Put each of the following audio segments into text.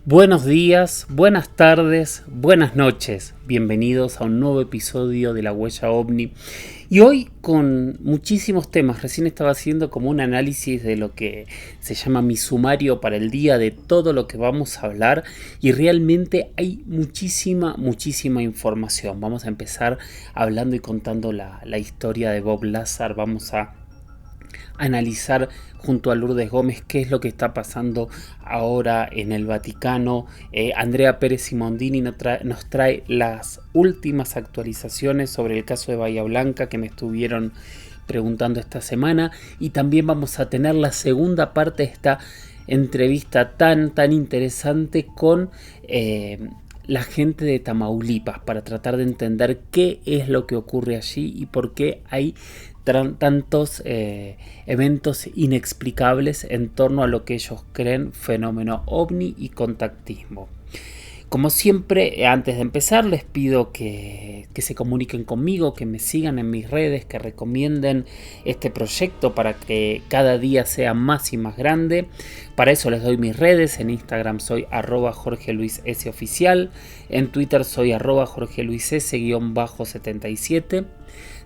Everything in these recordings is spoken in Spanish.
Buenos días, buenas tardes, buenas noches. Bienvenidos a un nuevo episodio de La Huella OVNI. Y hoy con muchísimos temas. Recién estaba haciendo como un análisis de lo que se llama mi sumario para el día, de todo lo que vamos a hablar. Y realmente hay muchísima información. Vamos a empezar hablando y contando la historia de Bob Lazar. Vamos a analizar junto a Lourdes Gómez qué es lo que está pasando ahora en el Vaticano. Andrea Pérez Simondini nos trae las últimas actualizaciones sobre el caso de Bahía Blanca que me estuvieron preguntando esta semana, y también vamos a tener la segunda parte de esta entrevista tan interesante con la gente de Tamaulipas, para tratar de entender qué es lo que ocurre allí y por qué hay tantos eventos inexplicables en torno a lo que ellos creen fenómeno ovni y contactismo. Como siempre, antes de empezar, les pido que se comuniquen conmigo, que me sigan en mis redes, que recomienden este proyecto para que cada día sea más y más grande. Para eso les doy mis redes. En Instagram soy @JorgeLuisSoficial. En Twitter soy @JorgeLuisS_77.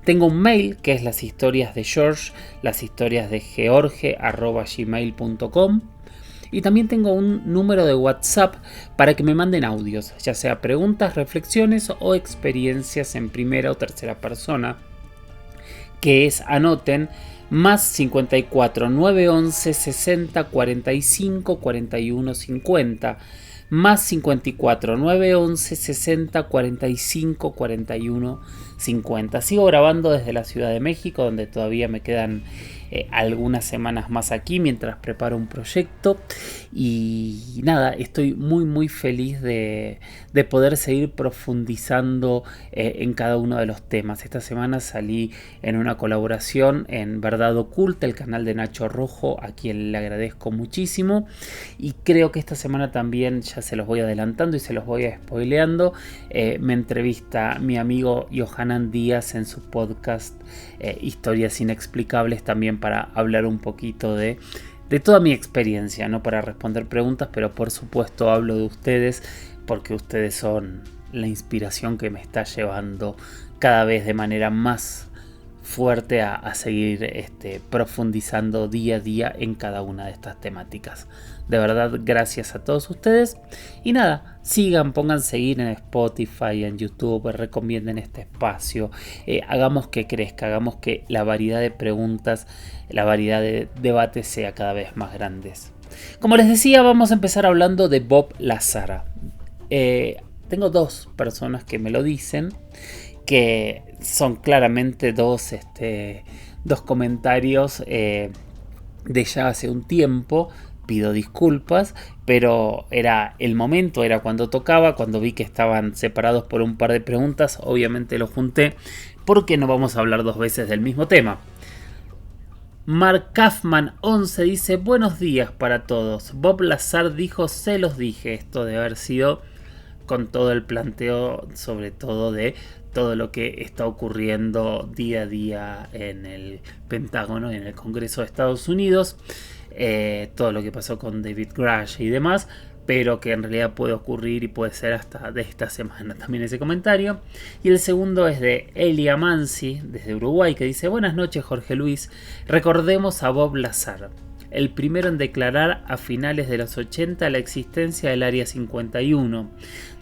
Tengo un mail que es las historias de George, las historias de George @gmail.com. Y también tengo un número de WhatsApp para que me manden audios, ya sea preguntas, reflexiones o experiencias en primera o tercera persona, que es, anoten, más 54 911 60 45 41 50, más 54 911 60 45 41 50. Sigo grabando desde la Ciudad de México, donde todavía me quedan algunas semanas más aquí mientras preparo un proyecto. Y nada, estoy muy feliz de poder seguir profundizando en cada uno de los temas. Esta semana salí en una colaboración en Verdad Oculta, el canal de Nacho Rojo, a quien le agradezco muchísimo. Y creo que esta semana también, ya se los voy adelantando y se los voy spoileando, me entrevista mi amigo Yohanan Díaz en su podcast Historias Inexplicables, también para hablar un poquito de toda mi experiencia, no para responder preguntas, pero por supuesto hablo de ustedes, porque ustedes son la inspiración que me está llevando cada vez de manera más fuerte a seguir profundizando día a día en cada una de estas temáticas. De verdad, gracias a todos ustedes. Y nada, sigan, pongan seguir en Spotify, en YouTube, recomienden este espacio. Hagamos que crezca, hagamos que la variedad de preguntas, la variedad de debates sea cada vez más grandes. Como les decía, vamos a empezar hablando de Bob Lazar. Tengo dos personas que me lo dicen, que son claramente dos comentarios de ya hace un tiempo. Pido disculpas, pero era el momento, era cuando tocaba. Cuando vi que estaban separados por un par de preguntas, obviamente lo junté, porque no vamos a hablar dos veces del mismo tema. Mark Kaufman 11 dice: buenos días para todos. Bob Lazar dijo, se los dije. Esto debe haber sido con todo el planteo, sobre todo de todo lo que está ocurriendo día a día en el Pentágono y en el Congreso de Estados Unidos. Todo lo que pasó con David Grush y demás, pero que en realidad puede ocurrir y puede ser hasta de esta semana también ese comentario. Y el segundo es de Elia Mansi, desde Uruguay, que dice: buenas noches, Jorge Luis. Recordemos a Bob Lazar, el primero en declarar a finales de los 80 la existencia del Área 51,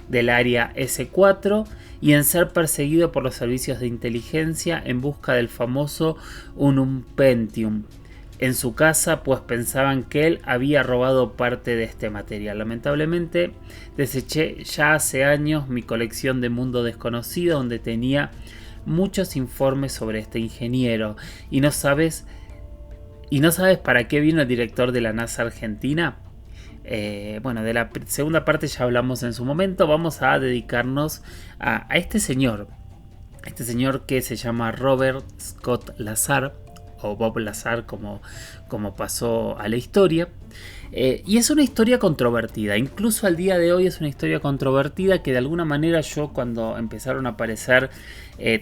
del Área S4, y en ser perseguido por los servicios de inteligencia en busca del famoso Unum Pentium en su casa, pues pensaban que él había robado parte de este material. Lamentablemente deseché ya hace años mi colección de Mundo Desconocido, donde tenía muchos informes sobre este ingeniero. ¿Y no sabes para qué vino el director de la NASA Argentina? Bueno, de la segunda parte ya hablamos en su momento. Vamos a dedicarnos a este señor que se llama Robert Scott Lazar, o Bob Lazar, como pasó a la historia. Y es una historia controvertida, incluso al día de hoy es una historia controvertida que de alguna manera yo, cuando empezaron a aparecer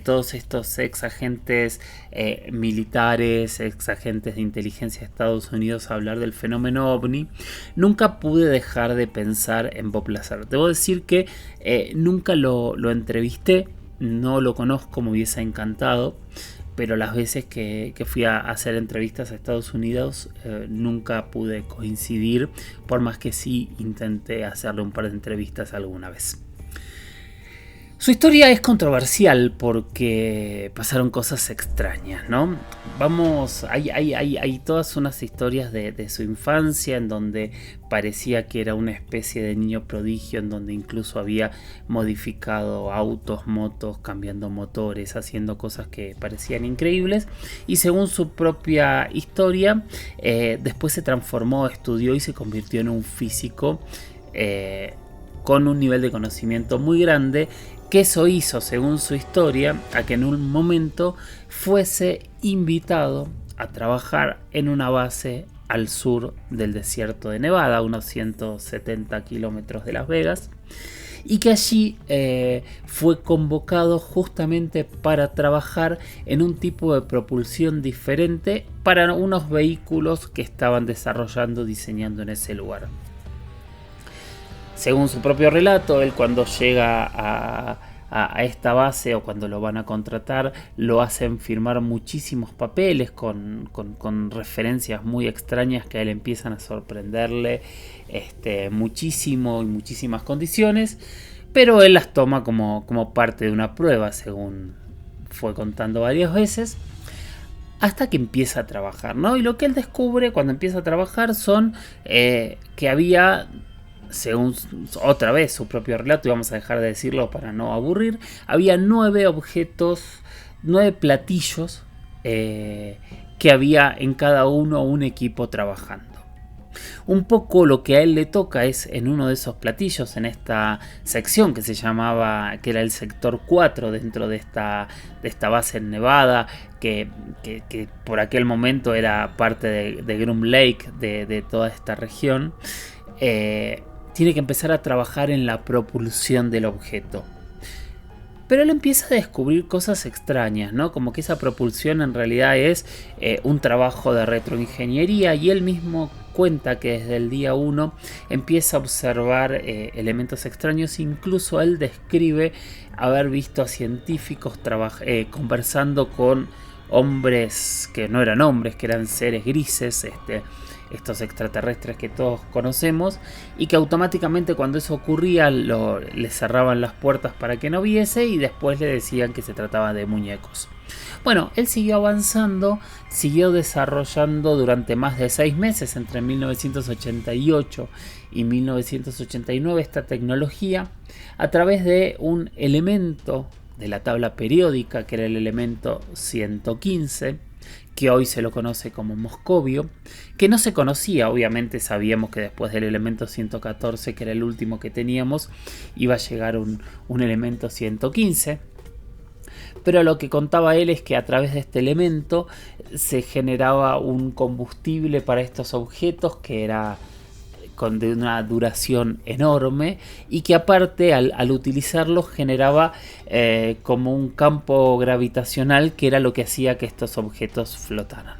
todos estos ex agentes militares, ex agentes de inteligencia de Estados Unidos a hablar del fenómeno OVNI, nunca pude dejar de pensar en Bob Lazar. Debo decir que nunca lo entrevisté, no lo conozco, me hubiese encantado, pero las veces que fui a hacer entrevistas a Estados Unidos nunca pude coincidir, por más que sí intenté hacerle un par de entrevistas alguna vez. Su historia es controversial porque pasaron cosas extrañas, ¿no? Hay todas unas historias de su infancia en donde parecía que era una especie de niño prodigio, en donde incluso había modificado autos, motos, cambiando motores, haciendo cosas que parecían increíbles. Y según su propia historia, después se transformó, estudió y se convirtió en un físico con un nivel de conocimiento muy grande, que eso hizo, según su historia, a que en un momento fuese invitado a trabajar en una base al sur del desierto de Nevada, a unos 170 kilómetros de Las Vegas, y que allí fue convocado justamente para trabajar en un tipo de propulsión diferente para unos vehículos que estaban desarrollando, diseñando en ese lugar. Según su propio relato, él cuando llega a esta base o cuando lo van a contratar, lo hacen firmar muchísimos papeles con referencias muy extrañas que a él empiezan a sorprenderle muchísimo y muchísimas condiciones, pero él las toma como parte de una prueba, según fue contando varias veces, hasta que empieza a trabajar, ¿no? Y lo que él descubre cuando empieza a trabajar son que había, según otra vez su propio relato, y vamos a dejar de decirlo para no aburrir, había 9 objetos, 9 platillos que había en cada uno un equipo trabajando. Un poco lo que a él le toca es en uno de esos platillos, en esta sección que se llamaba, que era el sector 4 dentro de esta base en Nevada, que por aquel momento era parte de Groom Lake, de toda esta región. Tiene que empezar a trabajar en la propulsión del objeto. Pero él empieza a descubrir cosas extrañas, ¿no? Como que esa propulsión en realidad es un trabajo de retroingeniería, y él mismo cuenta que desde el día 1 empieza a observar elementos extraños. Incluso él describe haber visto a científicos conversando con hombres que no eran hombres, que eran seres grises, estos extraterrestres que todos conocemos, y que automáticamente cuando eso ocurría le cerraban las puertas para que no viese, y después le decían que se trataba de muñecos. Bueno, él siguió avanzando, siguió desarrollando durante más de 6 meses, entre 1988 y 1989, esta tecnología a través de un elemento de la tabla periódica, que era el elemento 115, que hoy se lo conoce como moscovio, que no se conocía. Obviamente sabíamos que después del elemento 114, que era el último que teníamos, iba a llegar un elemento 115. Pero lo que contaba él es que a través de este elemento se generaba un combustible para estos objetos que era de una duración enorme, y que aparte al utilizarlo generaba como un campo gravitacional que era lo que hacía que estos objetos flotaran.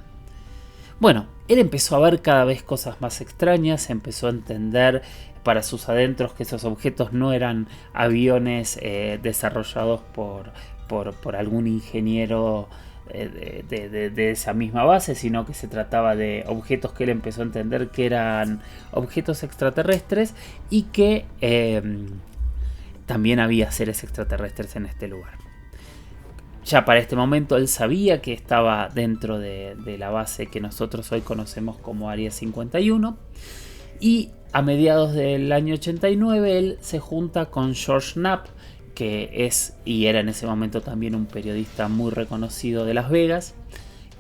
Bueno, él empezó a ver cada vez cosas más extrañas, empezó a entender para sus adentros que esos objetos no eran aviones desarrollados por algún ingeniero de esa misma base, sino que se trataba de objetos que él empezó a entender que eran objetos extraterrestres, y que también había seres extraterrestres en este lugar. Ya para este momento él sabía que estaba dentro de la base que nosotros hoy conocemos como Área 51, y a mediados del año 89 él se junta con George Knapp, que es y era en ese momento también un periodista muy reconocido de Las Vegas,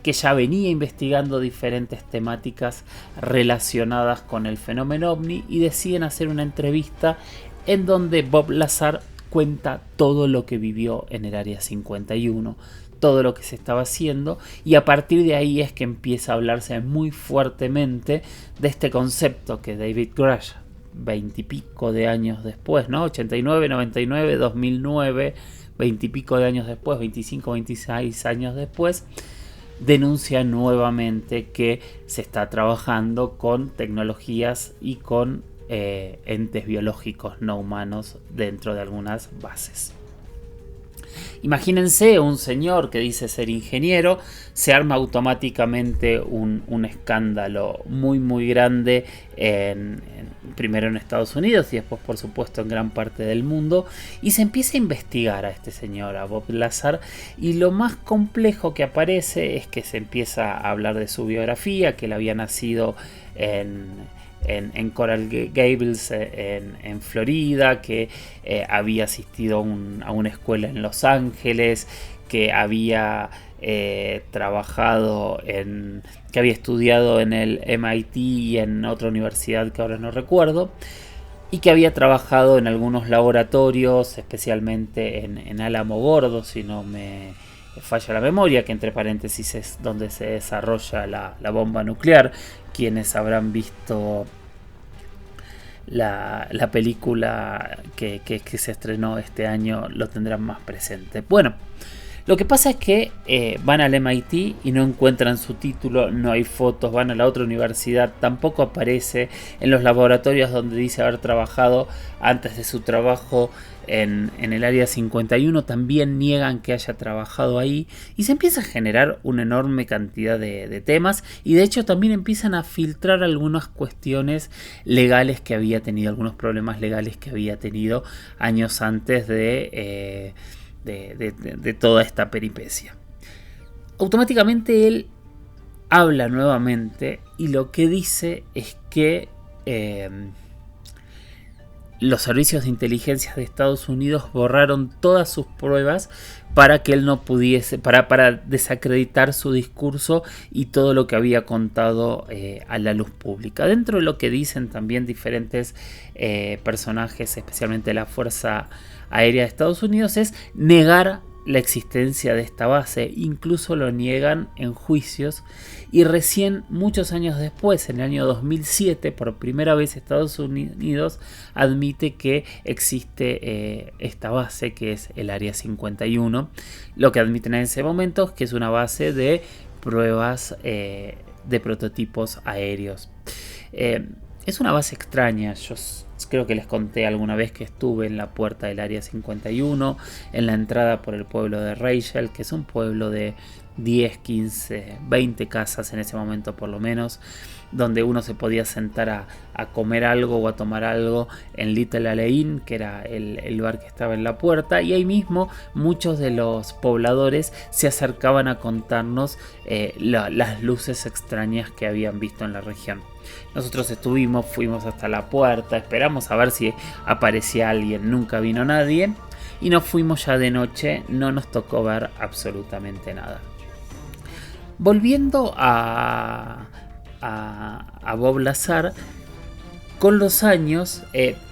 que ya venía investigando diferentes temáticas relacionadas con el fenómeno OVNI, y deciden hacer una entrevista en donde Bob Lazar cuenta todo lo que vivió en el Área 51, todo lo que se estaba haciendo, y a partir de ahí es que empieza a hablarse muy fuertemente de este concepto que David Grush, 20 y pico de años después, ¿no? 89, 99, 2009, 20 y pico de años después, 25, 26 años después, denuncia nuevamente que se está trabajando con tecnologías y con entes biológicos no humanos dentro de algunas bases. Imagínense un señor que dice ser ingeniero, se arma automáticamente un escándalo muy grande primero en Estados Unidos y después por supuesto en gran parte del mundo, y se empieza a investigar a este señor, a Bob Lazar, y lo más complejo que aparece es que se empieza a hablar de su biografía, que él había nacido en Coral Gables, en Florida, que había asistido a una escuela en Los Ángeles, que había trabajado que había estudiado en el MIT y en otra universidad que ahora no recuerdo, y que había trabajado en algunos laboratorios, especialmente en Álamo Gordo, si no me falla la memoria, que entre paréntesis es donde se desarrolla la bomba nuclear. Quienes habrán visto la película que se estrenó este año lo tendrán más presente. Bueno, lo que pasa es que van al MIT y no encuentran su título, no hay fotos, van a la otra universidad, tampoco aparece en los laboratorios donde dice haber trabajado antes de su trabajo en el área 51, también niegan que haya trabajado ahí, y se empieza a generar una enorme cantidad de temas, y de hecho también empiezan a filtrar algunas cuestiones legales que había tenido, algunos problemas legales que había tenido años antes de toda esta peripecia. Automáticamente él habla nuevamente y lo que dice es que los servicios de inteligencia de Estados Unidos borraron todas sus pruebas para que él no pudiese, para desacreditar su discurso y todo lo que había contado a la luz pública. Dentro de lo que dicen también diferentes personajes, especialmente de la Fuerza Aérea de Estados Unidos, es negar la existencia de esta base, incluso lo niegan en juicios, y recién muchos años después, en el año 2007, por primera vez Estados Unidos admite que existe esta base, que es el Área 51. Lo que admiten en ese momento es que es una base de pruebas de prototipos aéreos. Es una base extraña. Yo creo que les conté alguna vez que estuve en la puerta del Área 51, en la entrada por el pueblo de Rachel, que es un pueblo de 10, 15, 20 casas en ese momento por lo menos, donde uno se podía sentar a comer algo o a tomar algo en Little Alein, que era el bar que estaba en la puerta, y ahí mismo muchos de los pobladores se acercaban a contarnos las luces extrañas que habían visto en la región. Nosotros fuimos hasta la puerta, esperamos a ver si aparecía alguien, nunca vino nadie, y nos fuimos ya de noche, no nos tocó ver absolutamente nada. Volviendo a Bob Lazar, con los años,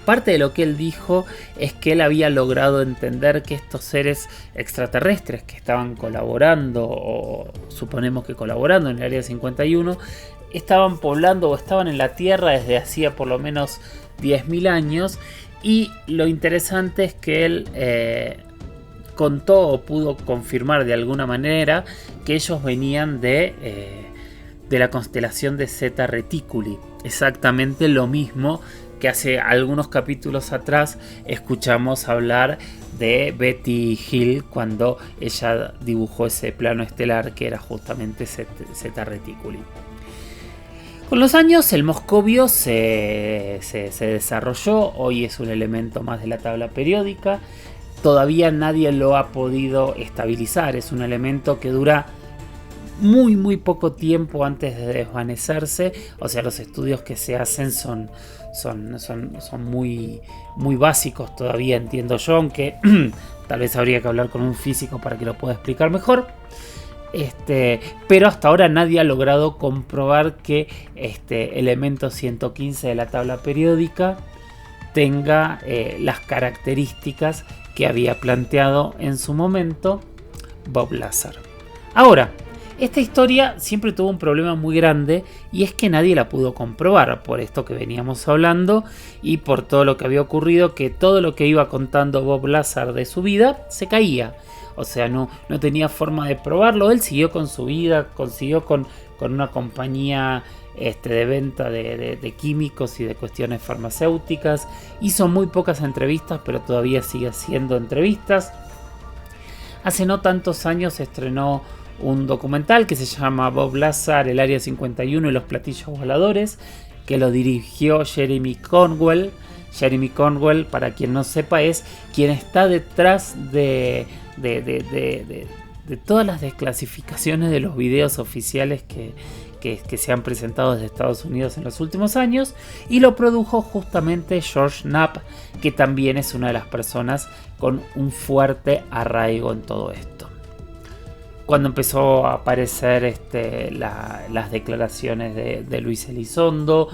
parte de lo que él dijo es que él había logrado entender que estos seres extraterrestres que estaban colaborando, o suponemos que colaborando en el Área 51, estaban poblando o estaban en la Tierra desde hacía por lo menos 10.000 años, y lo interesante es que él contó o pudo confirmar de alguna manera que ellos venían de la constelación de Zeta Reticuli, exactamente lo mismo que hace algunos capítulos atrás escuchamos hablar de Betty Hill cuando ella dibujó ese plano estelar que era justamente Zeta Reticuli. Con los años el moscovio se desarrolló, hoy es un elemento más de la tabla periódica, todavía nadie lo ha podido estabilizar, es un elemento que dura muy poco tiempo antes de desvanecerse, o sea, los estudios que se hacen son muy básicos todavía, entiendo yo, aunque tal vez habría que hablar con un físico para que lo pueda explicar mejor. Pero hasta ahora nadie ha logrado comprobar que este elemento 115 de la tabla periódica tenga las características que había planteado en su momento Bob Lazar. Ahora, esta historia siempre tuvo un problema muy grande y es que nadie la pudo comprobar por esto que veníamos hablando y por todo lo que había ocurrido, que todo lo que iba contando Bob Lazar de su vida se caía. O sea, no tenía forma de probarlo. Él siguió con su vida, consiguió con una compañía de venta de químicos y de cuestiones farmacéuticas. Hizo muy pocas entrevistas, pero todavía sigue haciendo entrevistas. Hace no tantos años estrenó un documental que se llama Bob Lazar, el Área 51 y los platillos voladores, que lo dirigió Jeremy Cornwell. Jeremy Cornwell, para quien no sepa, es quien está detrás de todas las desclasificaciones de los videos oficiales que se han presentado desde Estados Unidos en los últimos años, y lo produjo justamente George Knapp, que también es una de las personas con un fuerte arraigo en todo esto. Cuando empezó a aparecer las declaraciones de Luis Elizondo,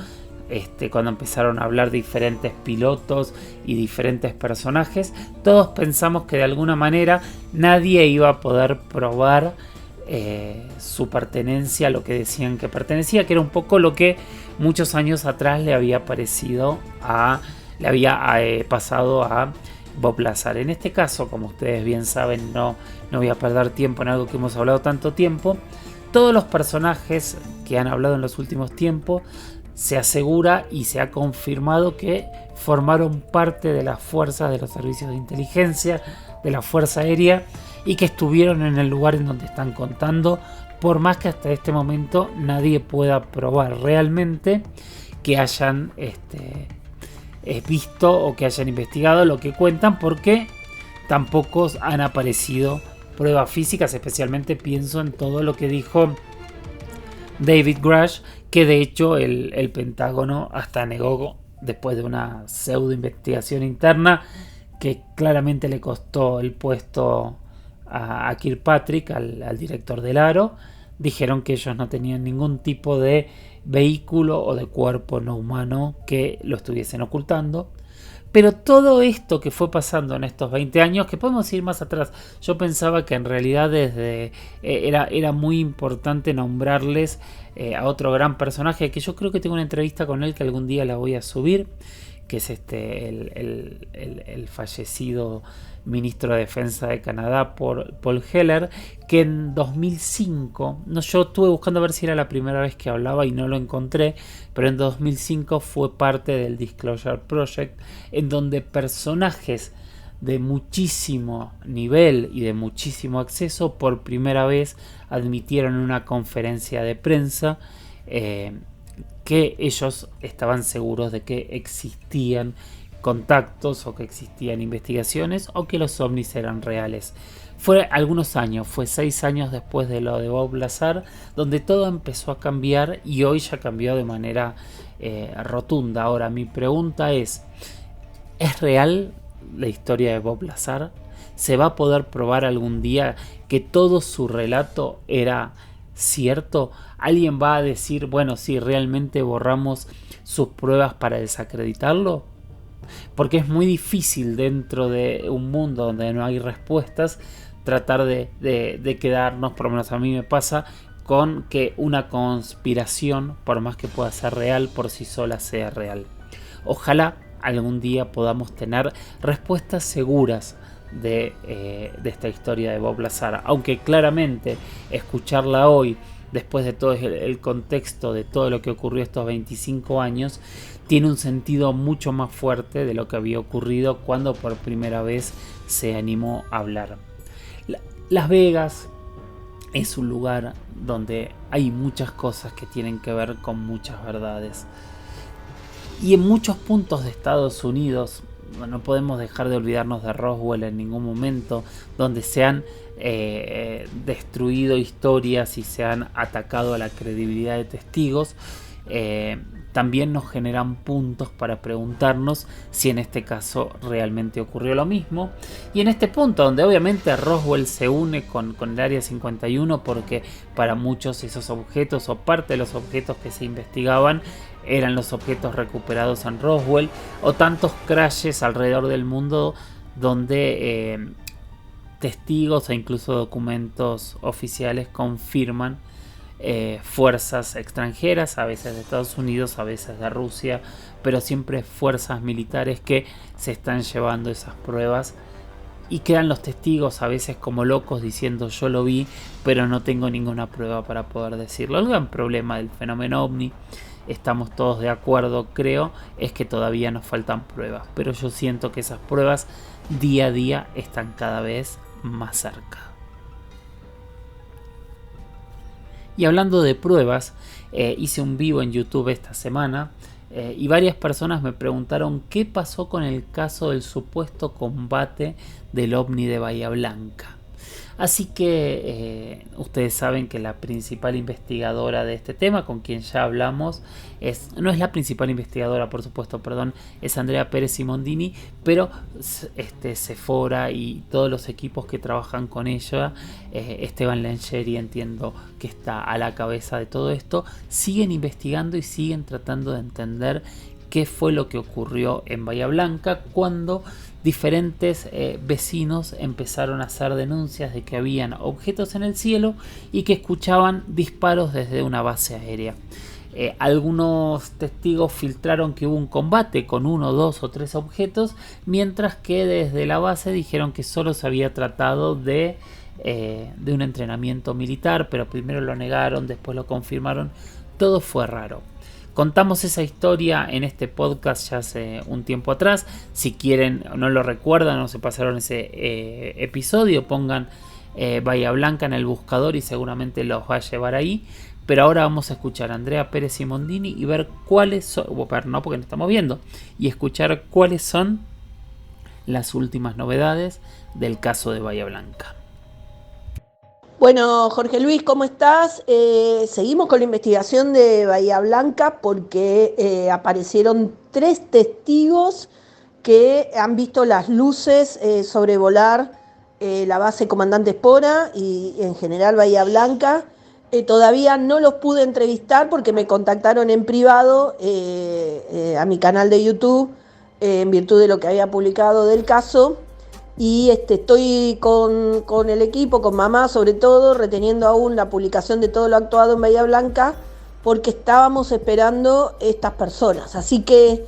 cuando empezaron a hablar diferentes pilotos y diferentes personajes, todos pensamos que de alguna manera nadie iba a poder probar su pertenencia a lo que decían que pertenecía, que era un poco lo que muchos años atrás le había pasado a Bob Lazar. En este caso, como ustedes bien saben, no voy a perder tiempo en algo que hemos hablado tanto tiempo. Todos los personajes que han hablado en los últimos tiempos, se asegura y se ha confirmado que formaron parte de las fuerzas de los servicios de inteligencia, de la Fuerza Aérea, y que estuvieron en el lugar en donde están contando, por más que hasta este momento nadie pueda probar realmente que hayan visto o que hayan investigado lo que cuentan, porque tampoco han aparecido pruebas físicas. Especialmente pienso en todo lo que dijo David Grush, que de hecho el Pentágono hasta negó, después de una pseudo investigación interna que claramente le costó el puesto a Kirkpatrick, al director del Aro. Dijeron que ellos no tenían ningún tipo de vehículo o de cuerpo no humano que lo estuviesen ocultando. Pero todo esto que fue pasando en estos 20 años, que podemos ir más atrás, yo pensaba que en realidad era muy importante nombrarles a otro gran personaje, que yo creo que tengo una entrevista con él que algún día la voy a subir, que es el fallecido ministro de Defensa de Canadá, Paul Heller, que en 2005, yo estuve buscando a ver si era la primera vez que hablaba y no lo encontré, pero en 2005 fue parte del Disclosure Project, en donde personajes de muchísimo nivel y de muchísimo acceso por primera vez admitieron en una conferencia de prensa que ellos estaban seguros de que existían contactos o que existían investigaciones o que los ovnis eran reales. Fue algunos años, fue 6 años después de lo de Bob Lazar, donde todo empezó a cambiar, y hoy ya cambió de manera rotunda. Ahora, mi pregunta ¿es real la historia de Bob Lazar? ¿Se va a poder probar algún día que todo su relato era cierto? ¿Alguien va a decir, bueno, sí, realmente borramos sus pruebas para desacreditarlo? Porque es muy difícil, dentro de un mundo donde no hay respuestas, tratar de quedarnos, por lo menos a mí me pasa, con que una conspiración, por más que pueda ser real, por sí sola sea real. Ojalá algún día podamos tener respuestas seguras de esta historia de Bob Lazar, aunque claramente escucharla hoy, después de todo el contexto de todo lo que ocurrió estos 25 años, tiene un sentido mucho más fuerte de lo que había ocurrido cuando por primera vez se animó a hablar. Las Vegas es un lugar donde hay muchas cosas que tienen que ver con muchas verdades. Y en muchos puntos de Estados Unidos, no podemos dejar de olvidarnos de Roswell en ningún momento, donde se han destruido historias y se han atacado a la credibilidad de testigos. También nos generan puntos para preguntarnos si en este caso realmente ocurrió lo mismo. Y en este punto, donde obviamente Roswell se une con el Área 51, porque para muchos esos objetos o parte de los objetos que se investigaban eran los objetos recuperados en Roswell, o tantos crashes alrededor del mundo donde testigos e incluso documentos oficiales confirman fuerzas extranjeras, a veces de Estados Unidos, a veces de Rusia, pero siempre fuerzas militares que se están llevando esas pruebas, y quedan los testigos a veces como locos diciendo yo lo vi, pero no tengo ninguna prueba para poder decirlo. El gran problema del fenómeno ovni, estamos todos de acuerdo creo, es que todavía nos faltan pruebas, pero yo siento que esas pruebas día a día están cada vez más cerca. Y hablando de pruebas, hice un vivo en YouTube esta semana y varias personas me preguntaron qué pasó con el caso del supuesto combate del ovni de Bahía Blanca. Así que ustedes saben que la principal investigadora de este tema, con quien ya hablamos, no es la principal investigadora, por supuesto, es Andrea Pérez Simondini, pero Sephora y todos los equipos que trabajan con ella, Esteban Lencheri entiendo que está a la cabeza de todo esto, siguen investigando y siguen tratando de entender qué fue lo que ocurrió en Bahía Blanca cuando diferentes vecinos empezaron a hacer denuncias de que habían objetos en el cielo y que escuchaban disparos desde una base aérea. Algunos testigos filtraron que hubo un combate con 1, 2 o 3 objetos, mientras que desde la base dijeron que solo se había tratado de un entrenamiento militar, pero primero lo negaron, después lo confirmaron. Todo fue raro. Contamos esa historia en este podcast ya hace un tiempo atrás. Si quieren, no lo recuerdan o se pasaron ese episodio, pongan Bahía Blanca en el buscador y seguramente los va a llevar ahí. Pero ahora vamos a escuchar a Andrea Pérez Simondini y ver cuáles son, no porque no estamos viendo, y escuchar cuáles son las últimas novedades del caso de Bahía Blanca. Bueno, Jorge Luis, ¿cómo estás? Seguimos con la investigación de Bahía Blanca porque aparecieron 3 testigos que han visto las luces sobrevolar la base Comandante Espora y en general Bahía Blanca. Todavía no los pude entrevistar porque me contactaron en privado a mi canal de YouTube en virtud de lo que había publicado del caso. Y estoy con el equipo, con mamá sobre todo, reteniendo aún la publicación de todo lo actuado en Bahía Blanca, porque estábamos esperando estas personas. Así que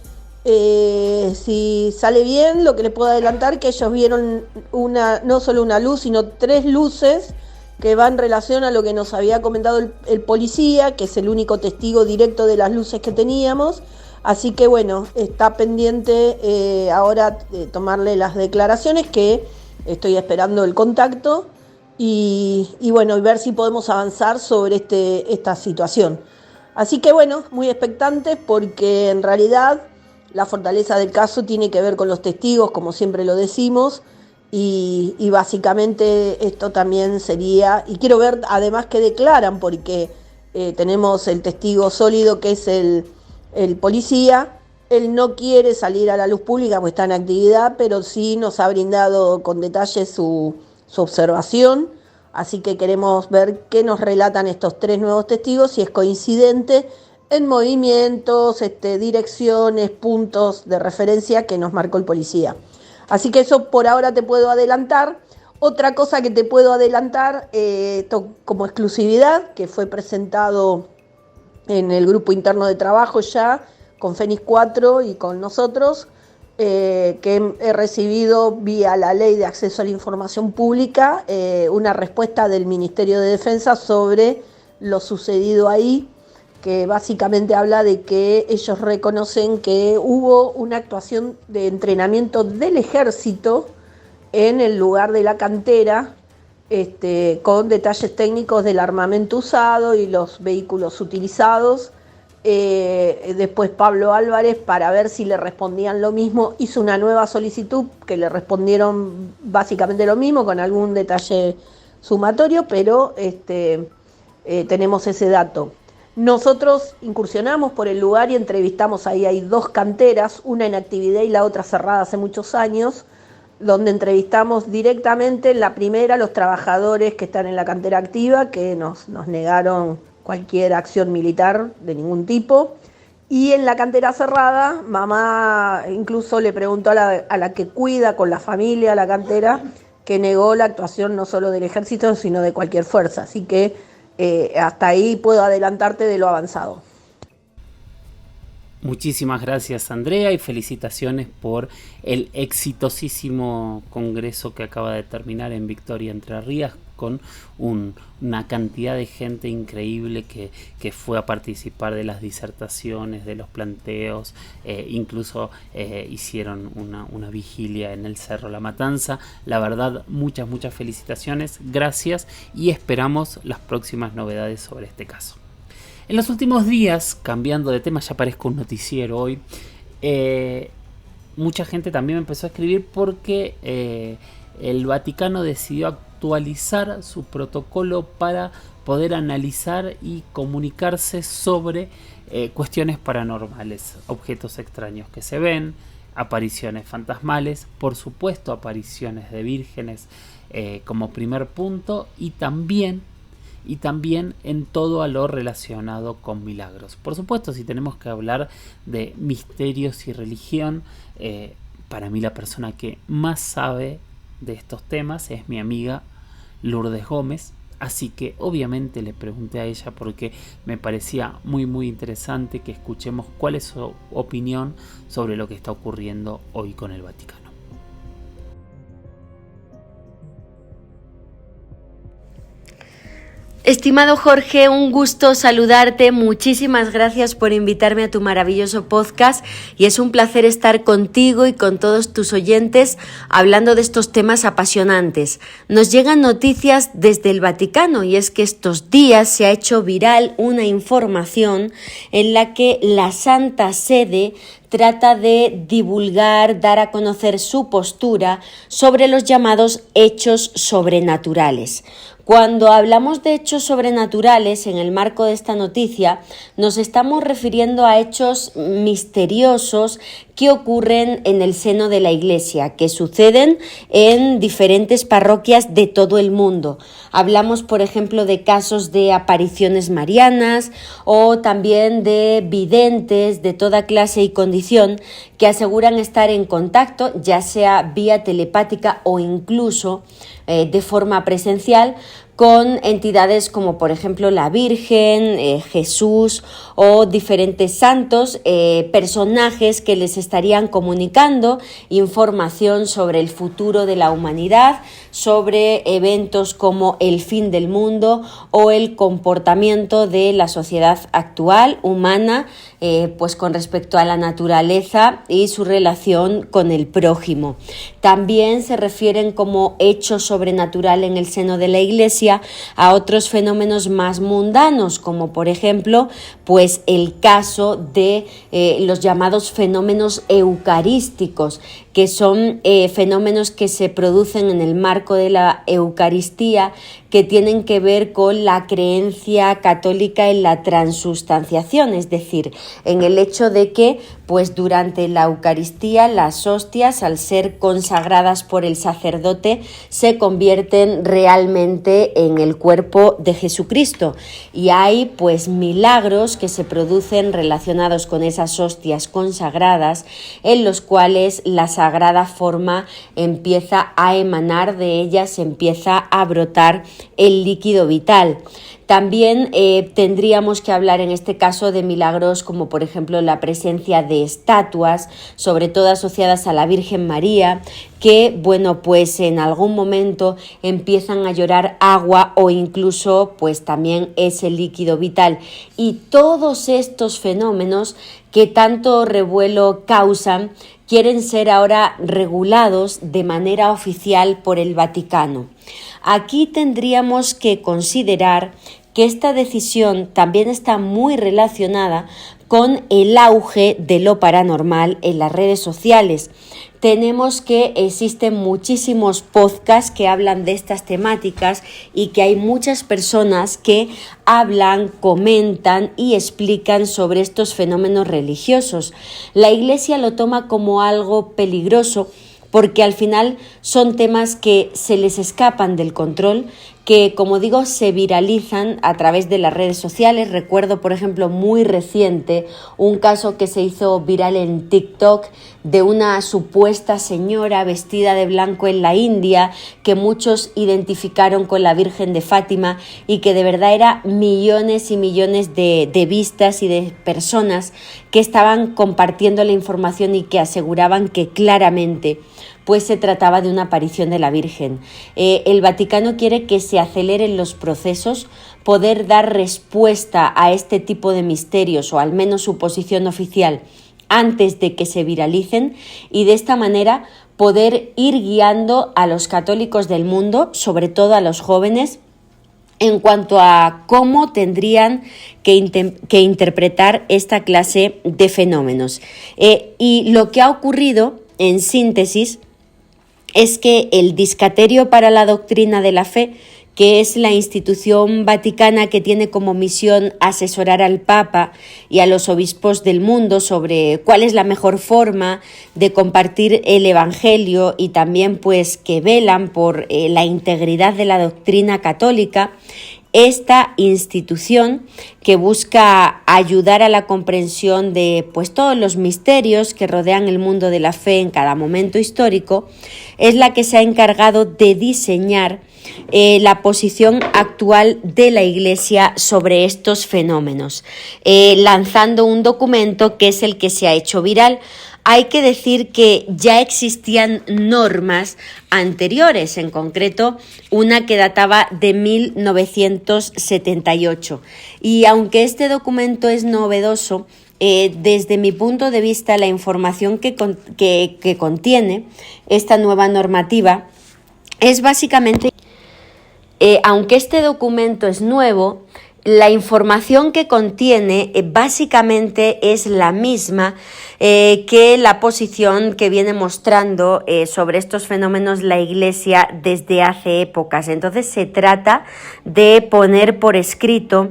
si sale bien, lo que les puedo adelantar que ellos vieron no solo una luz, sino 3 luces que van en relación a lo que nos había comentado el policía, que es el único testigo directo de las luces que teníamos. Así que bueno, está pendiente ahora tomarle las declaraciones, que estoy esperando el contacto y bueno, ver si podemos avanzar sobre esta situación. Así que bueno, muy expectantes porque en realidad la fortaleza del caso tiene que ver con los testigos, como siempre lo decimos, y básicamente esto también sería, y quiero ver además qué declaran, porque tenemos el testigo sólido que es el policía. Él no quiere salir a la luz pública porque está en actividad, pero sí nos ha brindado con detalle su observación, así que queremos ver qué nos relatan estos 3 nuevos testigos, si es coincidente en movimientos, direcciones, puntos de referencia que nos marcó el policía. Así que eso por ahora te puedo adelantar. Otra cosa que te puedo adelantar, como exclusividad, que fue presentado en el grupo interno de trabajo ya, con Fénix 4 y con nosotros, que he recibido vía la Ley de Acceso a la Información Pública una respuesta del Ministerio de Defensa sobre lo sucedido ahí, que básicamente habla de que ellos reconocen que hubo una actuación de entrenamiento del ejército en el lugar de la cantera, con detalles técnicos del armamento usado y los vehículos utilizados. Después Pablo Álvarez, para ver si le respondían lo mismo, hizo una nueva solicitud que le respondieron básicamente lo mismo, con algún detalle sumatorio, pero tenemos ese dato. Nosotros incursionamos por el lugar y entrevistamos, ahí hay 2 canteras, una en actividad y la otra cerrada hace muchos años, donde entrevistamos directamente en la primera los trabajadores que están en la cantera activa, que nos negaron cualquier acción militar de ningún tipo. Y en la cantera cerrada, mamá incluso le preguntó a la que cuida con la familia la cantera, que negó la actuación no solo del ejército, sino de cualquier fuerza. Así que hasta ahí puedo adelantarte de lo avanzado. Muchísimas gracias, Andrea, y felicitaciones por el exitosísimo congreso que acaba de terminar en Victoria, Entre Ríos, con una cantidad de gente increíble que fue a participar de las disertaciones, de los planteos, incluso hicieron una vigilia en el Cerro La Matanza. La verdad, muchas felicitaciones, gracias, y esperamos las próximas novedades sobre este caso. En los últimos días, cambiando de tema, ya parezco un noticiero hoy, mucha gente también me empezó a escribir porque el Vaticano decidió actualizar su protocolo para poder analizar y comunicarse sobre cuestiones paranormales, objetos extraños que se ven, apariciones fantasmales, por supuesto apariciones de vírgenes como primer punto, y también en todo a lo relacionado con milagros. Por supuesto, si tenemos que hablar de misterios y religión, para mí la persona que más sabe de estos temas es mi amiga Lourdes Gómez, así que obviamente le pregunté a ella porque me parecía muy interesante que escuchemos cuál es su opinión sobre lo que está ocurriendo hoy con el Vaticano. Estimado Jorge, un gusto saludarte, muchísimas gracias por invitarme a tu maravilloso podcast y es un placer estar contigo y con todos tus oyentes hablando de estos temas apasionantes. Nos llegan noticias desde el Vaticano y es que estos días se ha hecho viral una información en la que la Santa Sede trata de divulgar, dar a conocer su postura sobre los llamados hechos sobrenaturales. Cuando hablamos de hechos sobrenaturales, en el marco de esta noticia, nos estamos refiriendo a hechos misteriosos que ocurren en el seno de la Iglesia, que suceden en diferentes parroquias de todo el mundo. Hablamos, por ejemplo, de casos de apariciones marianas o también de videntes de toda clase y condición que aseguran estar en contacto, ya sea vía telepática o incluso de forma presencial, con entidades como por ejemplo la Virgen, Jesús o diferentes santos, personajes que les estarían comunicando información sobre el futuro de la humanidad, sobre eventos como el fin del mundo o el comportamiento de la sociedad actual humana, pues con respecto a la naturaleza y su relación con el prójimo. También se refieren como hecho sobrenatural en el seno de la Iglesia a otros fenómenos más mundanos, como por ejemplo, pues el caso de los llamados fenómenos eucarísticos, que son fenómenos que se producen en el marco de la Eucaristía, que tienen que ver con la creencia católica en la transustanciación, es decir, en el hecho de que pues durante la Eucaristía las hostias, al ser consagradas por el sacerdote, se convierten realmente en el cuerpo de Jesucristo, y hay pues milagros que se producen relacionados con esas hostias consagradas, en los cuales la sagrada forma empieza a emanar de ellas, empieza a brotar el líquido vital. También tendríamos que hablar en este caso de milagros como por ejemplo la presencia de estatuas, sobre todo asociadas a la Virgen María, que bueno, pues en algún momento empiezan a llorar agua o incluso pues también ese líquido vital. Y todos estos fenómenos que tanto revuelo causan quieren ser ahora regulados de manera oficial por el Vaticano. Aquí tendríamos que considerar que esta decisión también está muy relacionada con el auge de lo paranormal en las redes sociales. Tenemos que existen muchísimos podcasts que hablan de estas temáticas y que hay muchas personas que hablan, comentan y explican sobre estos fenómenos religiosos. La Iglesia lo toma como algo peligroso porque al final son temas que se les escapan del control, que, como digo, se viralizan a través de las redes sociales. Recuerdo, por ejemplo, muy reciente, un caso que se hizo viral en TikTok de una supuesta señora vestida de blanco en la India, que muchos identificaron con la Virgen de Fátima y que de verdad era millones y millones de vistas y de personas que estaban compartiendo la información y que aseguraban que claramente pues se trataba de una aparición de la Virgen. El Vaticano quiere que se aceleren los procesos, poder dar respuesta a este tipo de misterios, o al menos su posición oficial, antes de que se viralicen, y de esta manera poder ir guiando a los católicos del mundo, sobre todo a los jóvenes, en cuanto a cómo tendrían que interpretar esta clase de fenómenos. Y lo que ha ocurrido, en síntesis, es que el Discaterio para la Doctrina de la Fe, que es la institución vaticana que tiene como misión asesorar al Papa y a los obispos del mundo sobre cuál es la mejor forma de compartir el Evangelio, y también pues que velan por la integridad de la doctrina católica, esta institución que busca ayudar a la comprensión de pues todos los misterios que rodean el mundo de la fe en cada momento histórico, es la que se ha encargado de diseñar la posición actual de la Iglesia sobre estos fenómenos, lanzando un documento que es el que se ha hecho viral. Hay que decir que ya existían normas anteriores, en concreto una que databa de 1978. Y aunque este documento es novedoso, desde mi punto de vista la información que contiene esta nueva normativa es básicamente, aunque este documento es nuevo, la información que contiene básicamente es la misma que la posición que viene mostrando sobre estos fenómenos la Iglesia desde hace épocas. Entonces se trata de poner por escrito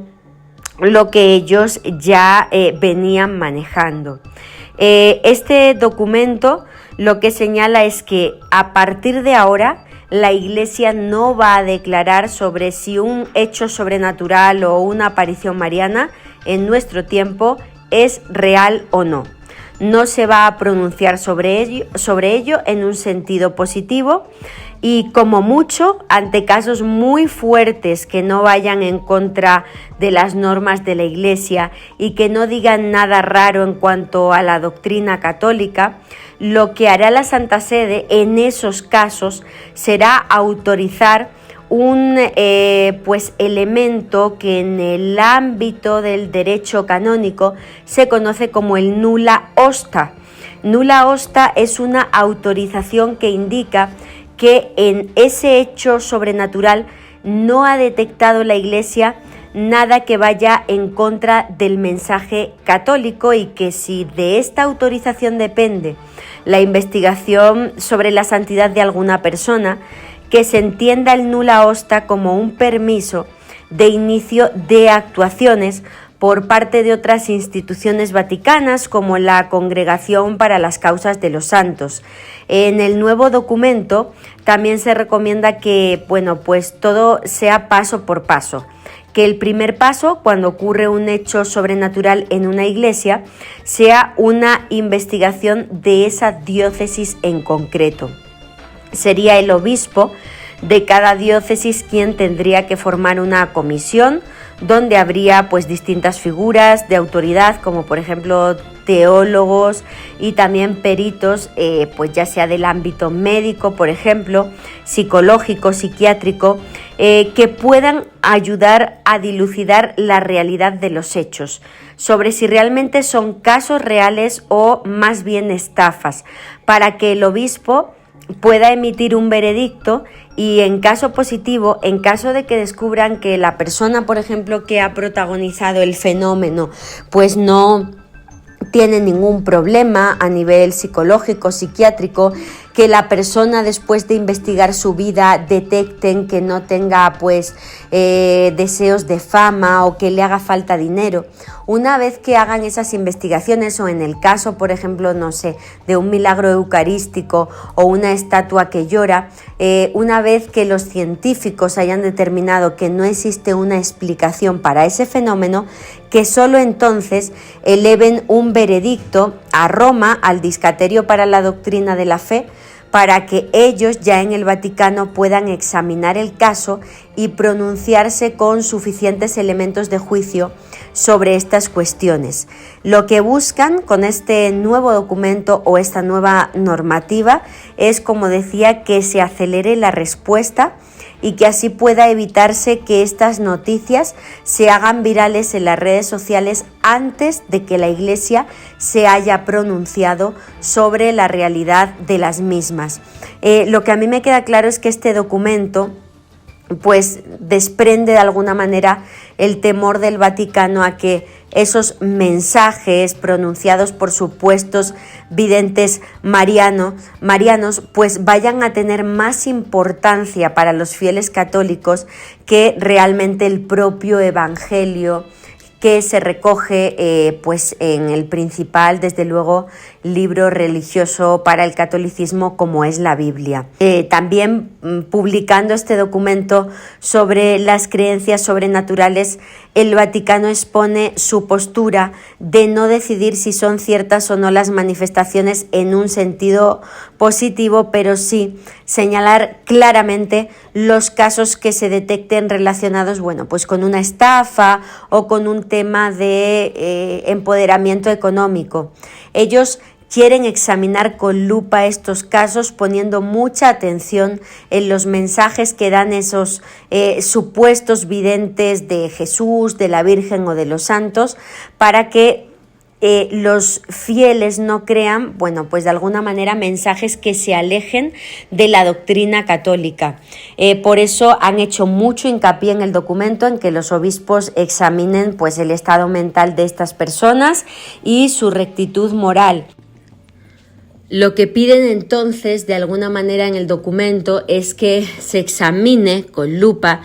lo que ellos ya venían manejando. Este documento lo que señala es que a partir de ahora la Iglesia no va a declarar sobre si un hecho sobrenatural o una aparición mariana en nuestro tiempo es real o no. No se va a pronunciar sobre ello en un sentido positivo, y como mucho, ante casos muy fuertes que no vayan en contra de las normas de la Iglesia y que no digan nada raro en cuanto a la doctrina católica, lo que hará la Santa Sede en esos casos será autorizar un elemento que en el ámbito del derecho canónico se conoce como el nulla osta. Nulla osta es una autorización que indica que en ese hecho sobrenatural no ha detectado la Iglesia nada que vaya en contra del mensaje católico, y que si de esta autorización depende la investigación sobre la santidad de alguna persona, que se entienda el nulla osta como un permiso de inicio de actuaciones por parte de otras instituciones vaticanas, como la Congregación para las Causas de los Santos. En el nuevo documento también se recomienda que, pues todo sea paso por paso, que el primer paso, cuando ocurre un hecho sobrenatural en una iglesia, sea una investigación de esa diócesis en concreto. Sería el obispo de cada diócesis quien tendría que formar una comisión donde habría pues distintas figuras de autoridad, como por ejemplo teólogos y también peritos, pues ya sea del ámbito médico, por ejemplo, psicológico, psiquiátrico, que puedan ayudar a dilucidar la realidad de los hechos, sobre si realmente son casos reales o más bien estafas, para que el obispo pueda emitir un veredicto, y en caso positivo, en caso de que descubran que la persona, por ejemplo, que ha protagonizado el fenómeno, pues no tiene ningún problema a nivel psicológico, psiquiátrico, que la persona, después de investigar su vida, detecten que no tenga pues deseos de fama o que le haga falta dinero. Una vez que hagan esas investigaciones, o en el caso, por ejemplo, no sé, de un milagro eucarístico o una estatua que llora, una vez que los científicos hayan determinado que no existe una explicación para ese fenómeno, que solo entonces eleven un veredicto a Roma, al Discaterio para la Doctrina de la Fe, para que ellos ya en el Vaticano puedan examinar el caso y pronunciarse con suficientes elementos de juicio sobre estas cuestiones. Lo que buscan con este nuevo documento o esta nueva normativa es, como decía, que se acelere la respuesta y que así pueda evitarse que estas noticias se hagan virales en las redes sociales antes de que la Iglesia se haya pronunciado sobre la realidad de las mismas. Lo que a mí me queda claro es que este documento pues desprende de alguna manera el temor del Vaticano a que esos mensajes pronunciados por supuestos videntes marianos pues vayan a tener más importancia para los fieles católicos que realmente el propio Evangelio que se recoge pues en el principal, desde luego, libro religioso para el catolicismo como es la Biblia. También publicando este documento sobre las creencias sobrenaturales, el Vaticano expone su postura de no decidir si son ciertas o no las manifestaciones en un sentido positivo, pero sí señalar claramente los casos que se detecten relacionados, bueno, pues con una estafa o con un tema de empoderamiento económico. Ellos quieren examinar con lupa estos casos, poniendo mucha atención en los mensajes que dan esos supuestos videntes de Jesús, de la Virgen o de los santos, para que los fieles no crean, bueno, pues de alguna manera mensajes que se alejen de la doctrina católica. Por eso han hecho mucho hincapié en el documento en que los obispos examinen pues el estado mental de estas personas y su rectitud moral. Lo que piden entonces, de alguna manera, en el documento es que se examine con lupa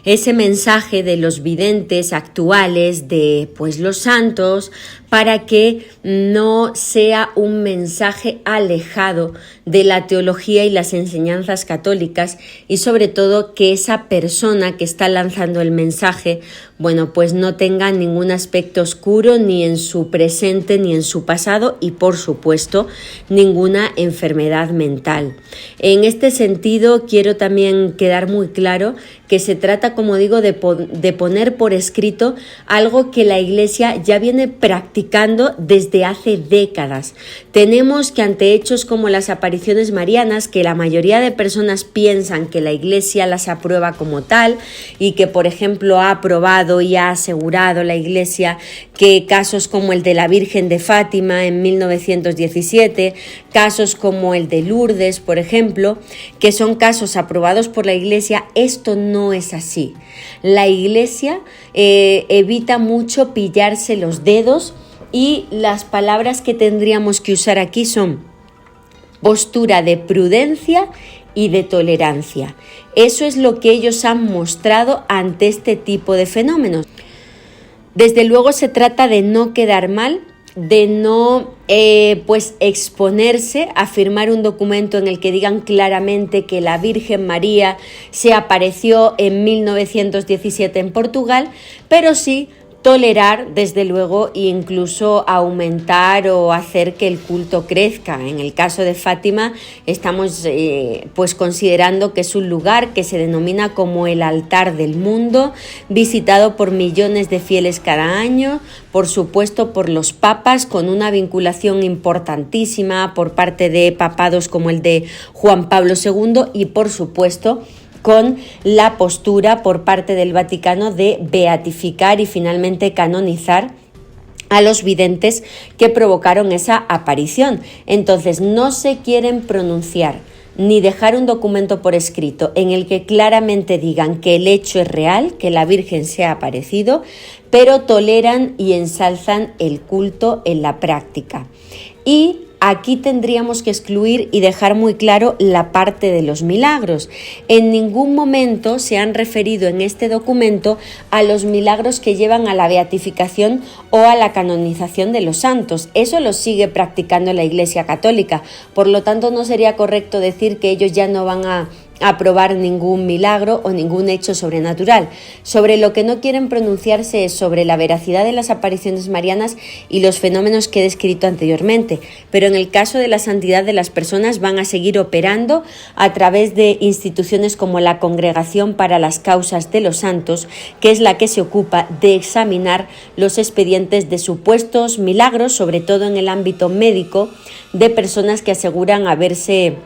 ese mensaje de los videntes actuales, de pues los santos, para que no sea un mensaje alejado de la teología y las enseñanzas católicas, y sobre todo que esa persona que está lanzando el mensaje, bueno, pues no tenga ningún aspecto oscuro ni en su presente ni en su pasado, y por supuesto ninguna enfermedad mental. En este sentido quiero también quedar muy claro que se trata, como digo, de poner por escrito algo que la Iglesia ya viene practicando desde hace décadas. Tenemos que, ante hechos como las apariciones marianas, que la mayoría de personas piensan que la Iglesia las aprueba como tal, y que, por ejemplo, ha aprobado y ha asegurado la Iglesia que casos como el de la Virgen de Fátima en 1917, casos como el de Lourdes, por ejemplo, que son casos aprobados por la Iglesia, esto no es así. La Iglesia evita mucho pillarse los dedos, y las palabras que tendríamos que usar aquí son postura de prudencia y de tolerancia. Eso es lo que ellos han mostrado ante este tipo de fenómenos. Desde luego se trata de no quedar mal, de no pues exponerse a firmar un documento en el que digan claramente que la Virgen María se apareció en 1917 en Portugal, pero sí tolerar, desde luego, e incluso aumentar o hacer que el culto crezca. En el caso de Fátima estamos pues considerando que es un lugar que se denomina como el altar del mundo, visitado por millones de fieles cada año, por supuesto por los papas, con una vinculación importantísima por parte de papados como el de Juan Pablo II, y por supuesto con la postura por parte del Vaticano de beatificar y finalmente canonizar a los videntes que provocaron esa aparición. Entonces no se quieren pronunciar ni dejar un documento por escrito en el que claramente digan que el hecho es real, que la Virgen se ha aparecido, pero toleran y ensalzan el culto en la práctica. Y Aquí tendríamos que excluir y dejar muy claro la parte de los milagros. En ningún momento se han referido en este documento a los milagros que llevan a la beatificación o a la canonización de los santos. Eso lo sigue practicando la Iglesia Católica. Por lo tanto, no sería correcto decir que ellos ya no van a aprobar ningún milagro o ningún hecho sobrenatural. Sobre lo que no quieren pronunciarse es sobre la veracidad de las apariciones marianas y los fenómenos que he descrito anteriormente, pero en el caso de la santidad de las personas van a seguir operando a través de instituciones como la Congregación para las Causas de los Santos, que es la que se ocupa de examinar los expedientes de supuestos milagros, sobre todo en el ámbito médico, de personas que aseguran haberse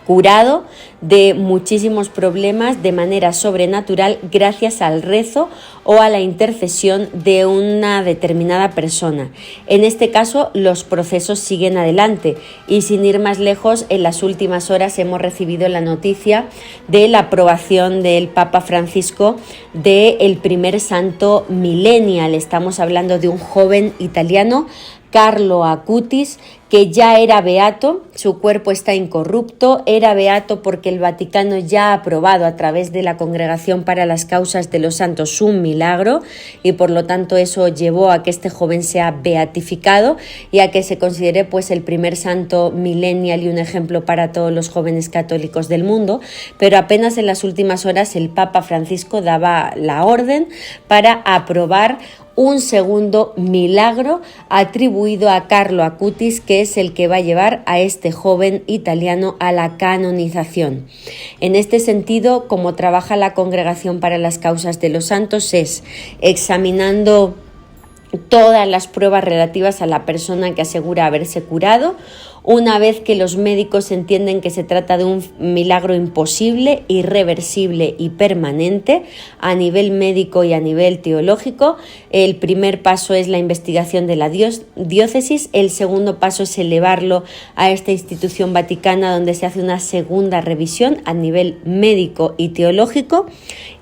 curado de muchísimos problemas de manera sobrenatural gracias al rezo o a la intercesión de una determinada persona. En este caso, los procesos siguen adelante y, sin ir más lejos, en las últimas horas hemos recibido la noticia de la aprobación del Papa Francisco del primer santo millennial. Estamos hablando de un joven italiano, Carlo Acutis, que ya era beato, su cuerpo está incorrupto, era beato porque el Vaticano ya ha aprobado a través de la Congregación para las Causas de los Santos un milagro y por lo tanto eso llevó a que este joven sea beatificado y a que se considere pues el primer santo millennial y un ejemplo para todos los jóvenes católicos del mundo, pero apenas en las últimas horas el Papa Francisco daba la orden para aprobar un segundo milagro atribuido a Carlo Acutis, que es el que va a llevar a este joven italiano a la canonización. En este sentido, como trabaja la Congregación para las Causas de los Santos, es examinando todas las pruebas relativas a la persona que asegura haberse curado. Una vez que los médicos entienden que se trata de un milagro imposible, irreversible y permanente a nivel médico y a nivel teológico, el primer paso es la investigación de la diócesis, el segundo paso es elevarlo a esta institución vaticana donde se hace una segunda revisión a nivel médico y teológico,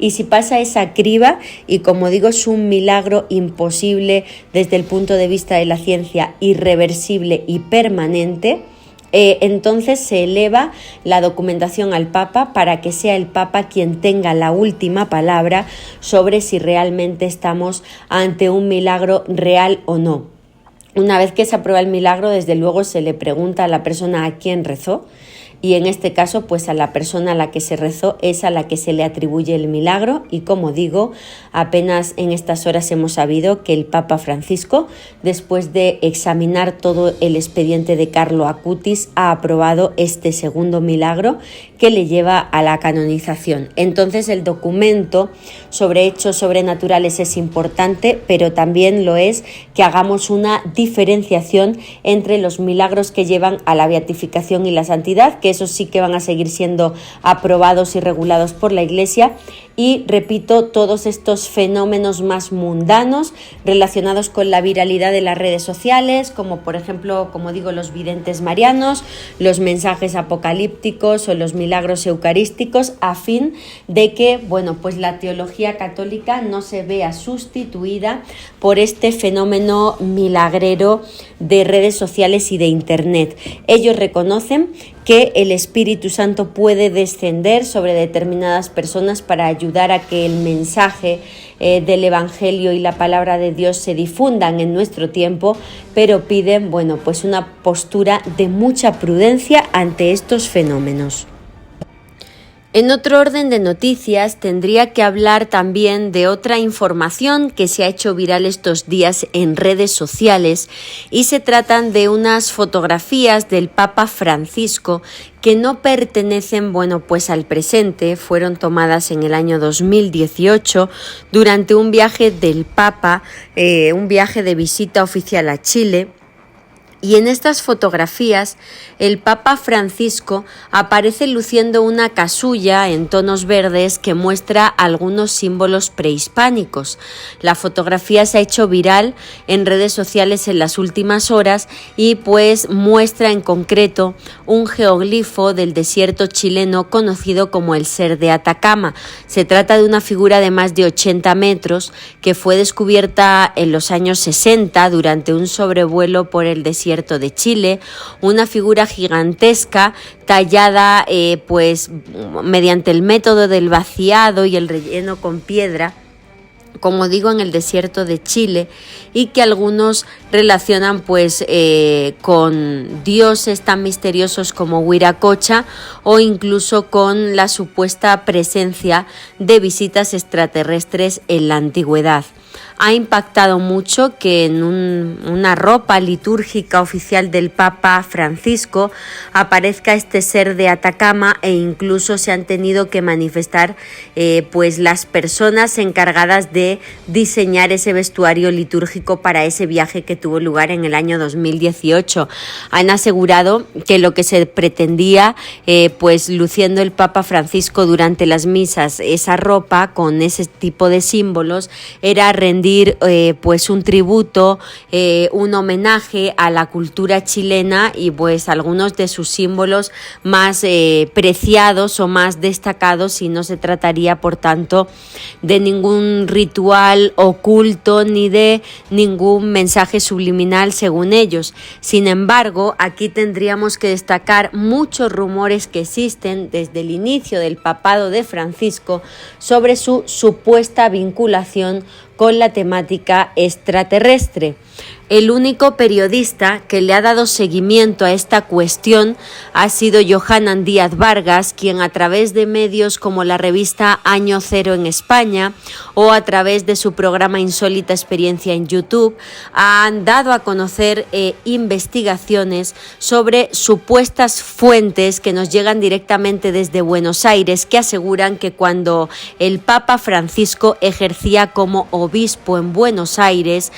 y si pasa esa criba, y como digo es un milagro imposible desde el punto de vista de la ciencia, irreversible y permanente, entonces se eleva la documentación al Papa para que sea el Papa quien tenga la última palabra sobre si realmente estamos ante un milagro real o no. Una vez que se aprueba el milagro, desde luego se le pregunta a la persona a quién rezó, y en este caso pues a la persona a la que se rezó es a la que se le atribuye el milagro, y como digo, apenas en estas horas hemos sabido que el Papa Francisco, después de examinar todo el expediente de Carlo Acutis, ha aprobado este segundo milagro que le lleva a la canonización. Entonces el documento sobre hechos sobrenaturales es importante, pero también lo es que hagamos una diferenciación entre los milagros que llevan a la beatificación y la santidad, que esos sí que van a seguir siendo aprobados y regulados por la Iglesia, y repito, todos estos fenómenos más mundanos relacionados con la viralidad de las redes sociales, como por ejemplo, como digo, los videntes marianos, los mensajes apocalípticos o los milagros eucarísticos, a fin de que, bueno, pues la teología católica no se vea sustituida por este fenómeno milagrero de redes sociales y de Internet. Ellos reconocen que el Espíritu Santo puede descender sobre determinadas personas para ayudar a que el mensaje del Evangelio y la palabra de Dios se difundan en nuestro tiempo, pero piden, bueno, pues una postura de mucha prudencia ante estos fenómenos. En otro orden de noticias, tendría que hablar también de otra información que se ha hecho viral estos días en redes sociales, y se tratan de unas fotografías del Papa Francisco que no pertenecen, bueno, pues al presente. Fueron tomadas en el año 2018 durante un viaje del Papa, un viaje de visita oficial a Chile. Y en estas fotografías el Papa Francisco aparece luciendo una casulla en tonos verdes que muestra algunos símbolos prehispánicos. La fotografía se ha hecho viral en redes sociales en las últimas horas y pues muestra en concreto un geoglifo del desierto chileno conocido como el Ser de Atacama. Se trata de una figura de más de 80 metros que fue descubierta en los años 60 durante un sobrevuelo por el desierto desierto de Chile, una figura gigantesca tallada pues mediante el método del vaciado y el relleno con piedra, como digo, en el desierto de Chile, y que algunos relacionan pues con dioses tan misteriosos como Huiracocha o incluso con la supuesta presencia de visitas extraterrestres en la antigüedad. Ha impactado mucho que en una ropa litúrgica oficial del Papa Francisco aparezca este ser de Atacama, e incluso se han tenido que manifestar pues las personas encargadas de diseñar ese vestuario litúrgico para ese viaje que tuvo lugar en el año 2018. Han asegurado que lo que se pretendía, pues luciendo el Papa Francisco durante las misas, esa ropa con ese tipo de símbolos, era rendir pues un tributo, un homenaje a la cultura chilena y pues algunos de sus símbolos más preciados o más destacados, y no se trataría por tanto de ningún ritual oculto ni de ningún mensaje subliminal según ellos. Sin embargo, aquí tendríamos que destacar muchos rumores que existen desde el inicio del papado de Francisco sobre su supuesta vinculación con la temática extraterrestre. El único periodista que le ha dado seguimiento a esta cuestión ha sido Johanan Díaz Vargas, quien a través de medios como la revista Año Cero en España o a través de su programa Insólita Experiencia en YouTube han dado a conocer investigaciones sobre supuestas fuentes que nos llegan directamente desde Buenos Aires, que aseguran que cuando el Papa Francisco ejercía como obispo en Buenos Aires,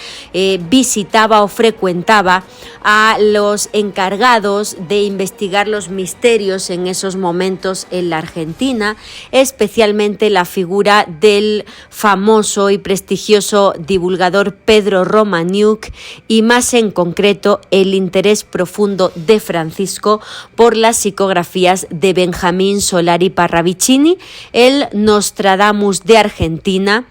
visitaba o frecuentaba a los encargados de investigar los misterios en esos momentos en la Argentina, especialmente la figura del famoso y prestigioso divulgador Pedro Romaniuk, y más en concreto el interés profundo de Francisco por las psicografías de Benjamín Solari Parravicini, el Nostradamus de Argentina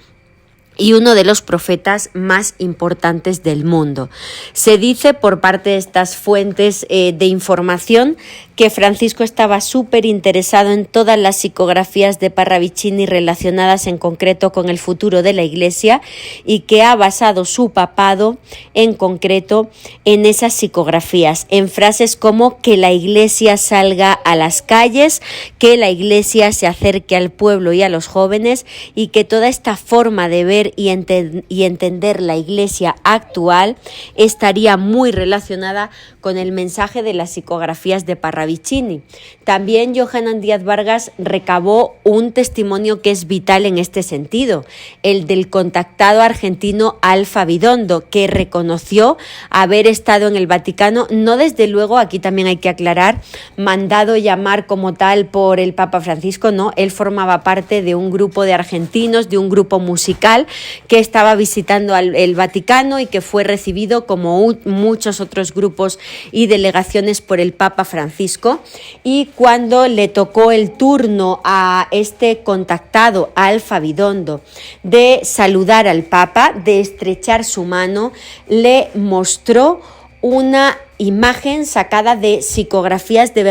y uno de los profetas más importantes del mundo. Se dice por parte de estas fuentes de información que Francisco estaba súper interesado en todas las psicografías de Parravicini relacionadas en concreto con el futuro de la Iglesia, y que ha basado su papado en concreto en esas psicografías, en frases como que la Iglesia salga a las calles, que la Iglesia se acerque al pueblo y a los jóvenes, y que toda esta forma de ver y entender la Iglesia actual estaría muy relacionada con el mensaje de las psicografías de Parravicini. También Johanan Díaz Vargas recabó un testimonio que es vital en este sentido, el del contactado argentino Alfa Bidondo, que reconoció haber estado en el Vaticano, no desde luego, aquí también hay que aclarar, mandado llamar como tal por el Papa Francisco, no, él formaba parte de un grupo de argentinos, de un grupo musical que estaba visitando el Vaticano y que fue recibido como muchos otros grupos y delegaciones por el Papa Francisco, y cuando le tocó el turno a este contactado, a Alfa Bidondo, de saludar al Papa, de estrechar su mano, le mostró una imagen sacada de psicografías de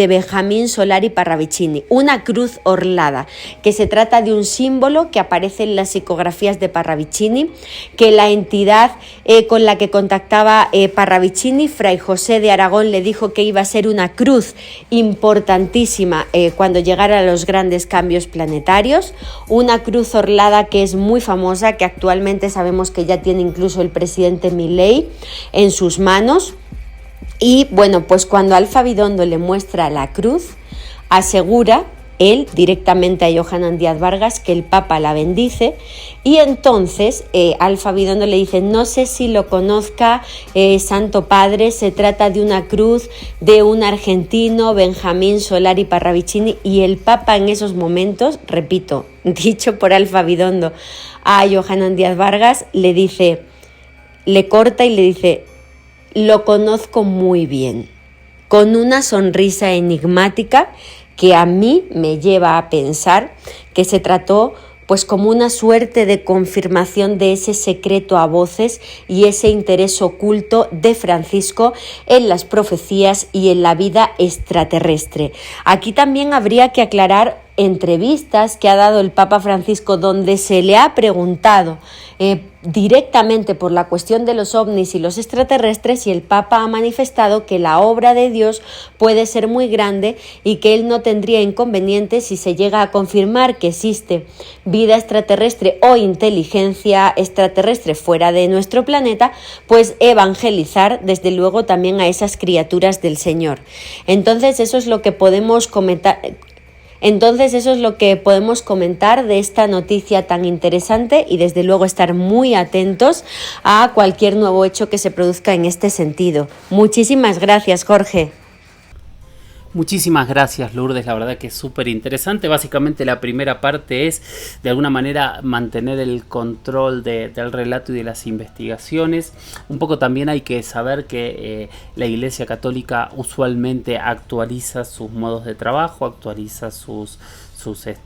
Benjamín Solari Parravicini, una cruz orlada, que se trata de un símbolo que aparece en las psicografías de Parravicini, que la entidad con la que contactaba Parravicini, Fray José de Aragón, le dijo que iba a ser una cruz importantísima cuando llegara a los grandes cambios planetarios, una cruz orlada que es muy famosa, que actualmente sabemos que ya tiene incluso el presidente Milei en sus manos. Y bueno, pues cuando Alfa Bidondo le muestra la cruz, asegura él directamente a Johanan Díaz Vargas que el Papa la bendice, y entonces Alfa Bidondo le dice: no sé si lo conozca, Santo Padre, se trata de una cruz de un argentino, Benjamín Solari Parravicini, y el Papa en esos momentos, repito, dicho por Alfa Bidondo a Johanan Díaz Vargas, le dice, le corta y le dice: lo conozco muy bien, con una sonrisa enigmática que a mí me lleva a pensar que se trató pues como una suerte de confirmación de ese secreto a voces y ese interés oculto de Francisco en las profecías y en la vida extraterrestre. Aquí también habría que aclarar entrevistas que ha dado el Papa Francisco donde se le ha preguntado directamente por la cuestión de los ovnis y los extraterrestres, y el Papa ha manifestado que la obra de Dios puede ser muy grande y que él no tendría inconveniente, si se llega a confirmar que existe vida extraterrestre o inteligencia extraterrestre fuera de nuestro planeta, pues evangelizar desde luego también a esas criaturas del Señor. Entonces eso es lo que podemos comentar de esta noticia tan interesante, y desde luego estar muy atentos a cualquier nuevo hecho que se produzca en este sentido. Muchísimas gracias, Jorge. Muchísimas gracias, Lourdes, la verdad que es súper interesante. Básicamente la primera parte es, de alguna manera, mantener el control del relato y de las investigaciones. Un poco también hay que saber que la Iglesia Católica usualmente actualiza sus modos de trabajo, actualiza sus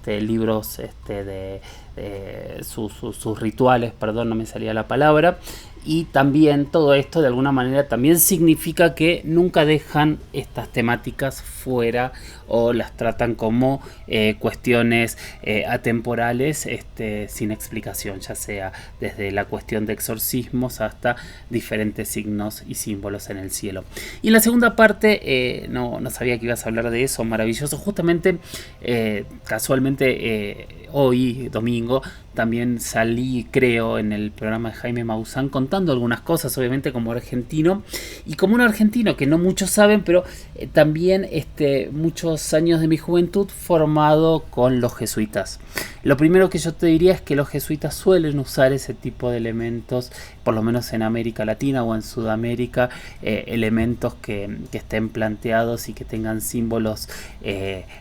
libros, sus rituales, perdón, no me salía la palabra. Y también todo esto de alguna manera también significa que nunca dejan estas temáticas fuera o las tratan como cuestiones atemporales sin explicación, ya sea desde la cuestión de exorcismos hasta diferentes signos y símbolos en el cielo. Y en la segunda parte, no sabía que ibas a hablar de eso, maravilloso. Justamente, casualmente, hoy, domingo, también salí, creo, en el programa de Jaime Maussan contando algunas cosas, obviamente como argentino, y como un argentino que no muchos saben, pero también muchos años de mi juventud formado con los jesuitas. Lo primero que yo te diría es que los jesuitas suelen usar ese tipo de elementos, por lo menos en América Latina o en Sudamérica, elementos que estén planteados y que tengan símbolos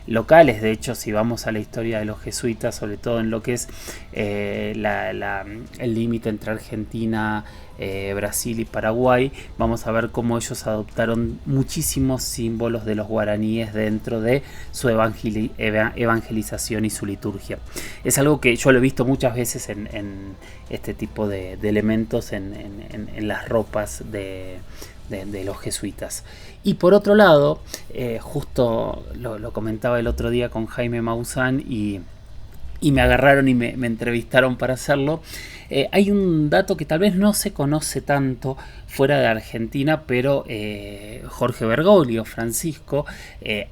locales. De hecho, si vamos a la historia de los jesuitas, sobre todo en lo que es el límite entre Argentina, Brasil y Paraguay, vamos a ver cómo ellos adoptaron muchísimos símbolos de los guaraníes dentro de su evangelización y su liturgia. Es algo que yo lo he visto muchas veces en este tipo de elementos en las ropas de los jesuitas. Y por otro lado, justo lo comentaba el otro día con Jaime Maussan y me agarraron y me entrevistaron para hacerlo. Hay un dato que tal vez no se conoce tanto fuera de Argentina, pero Jorge Bergoglio, Francisco,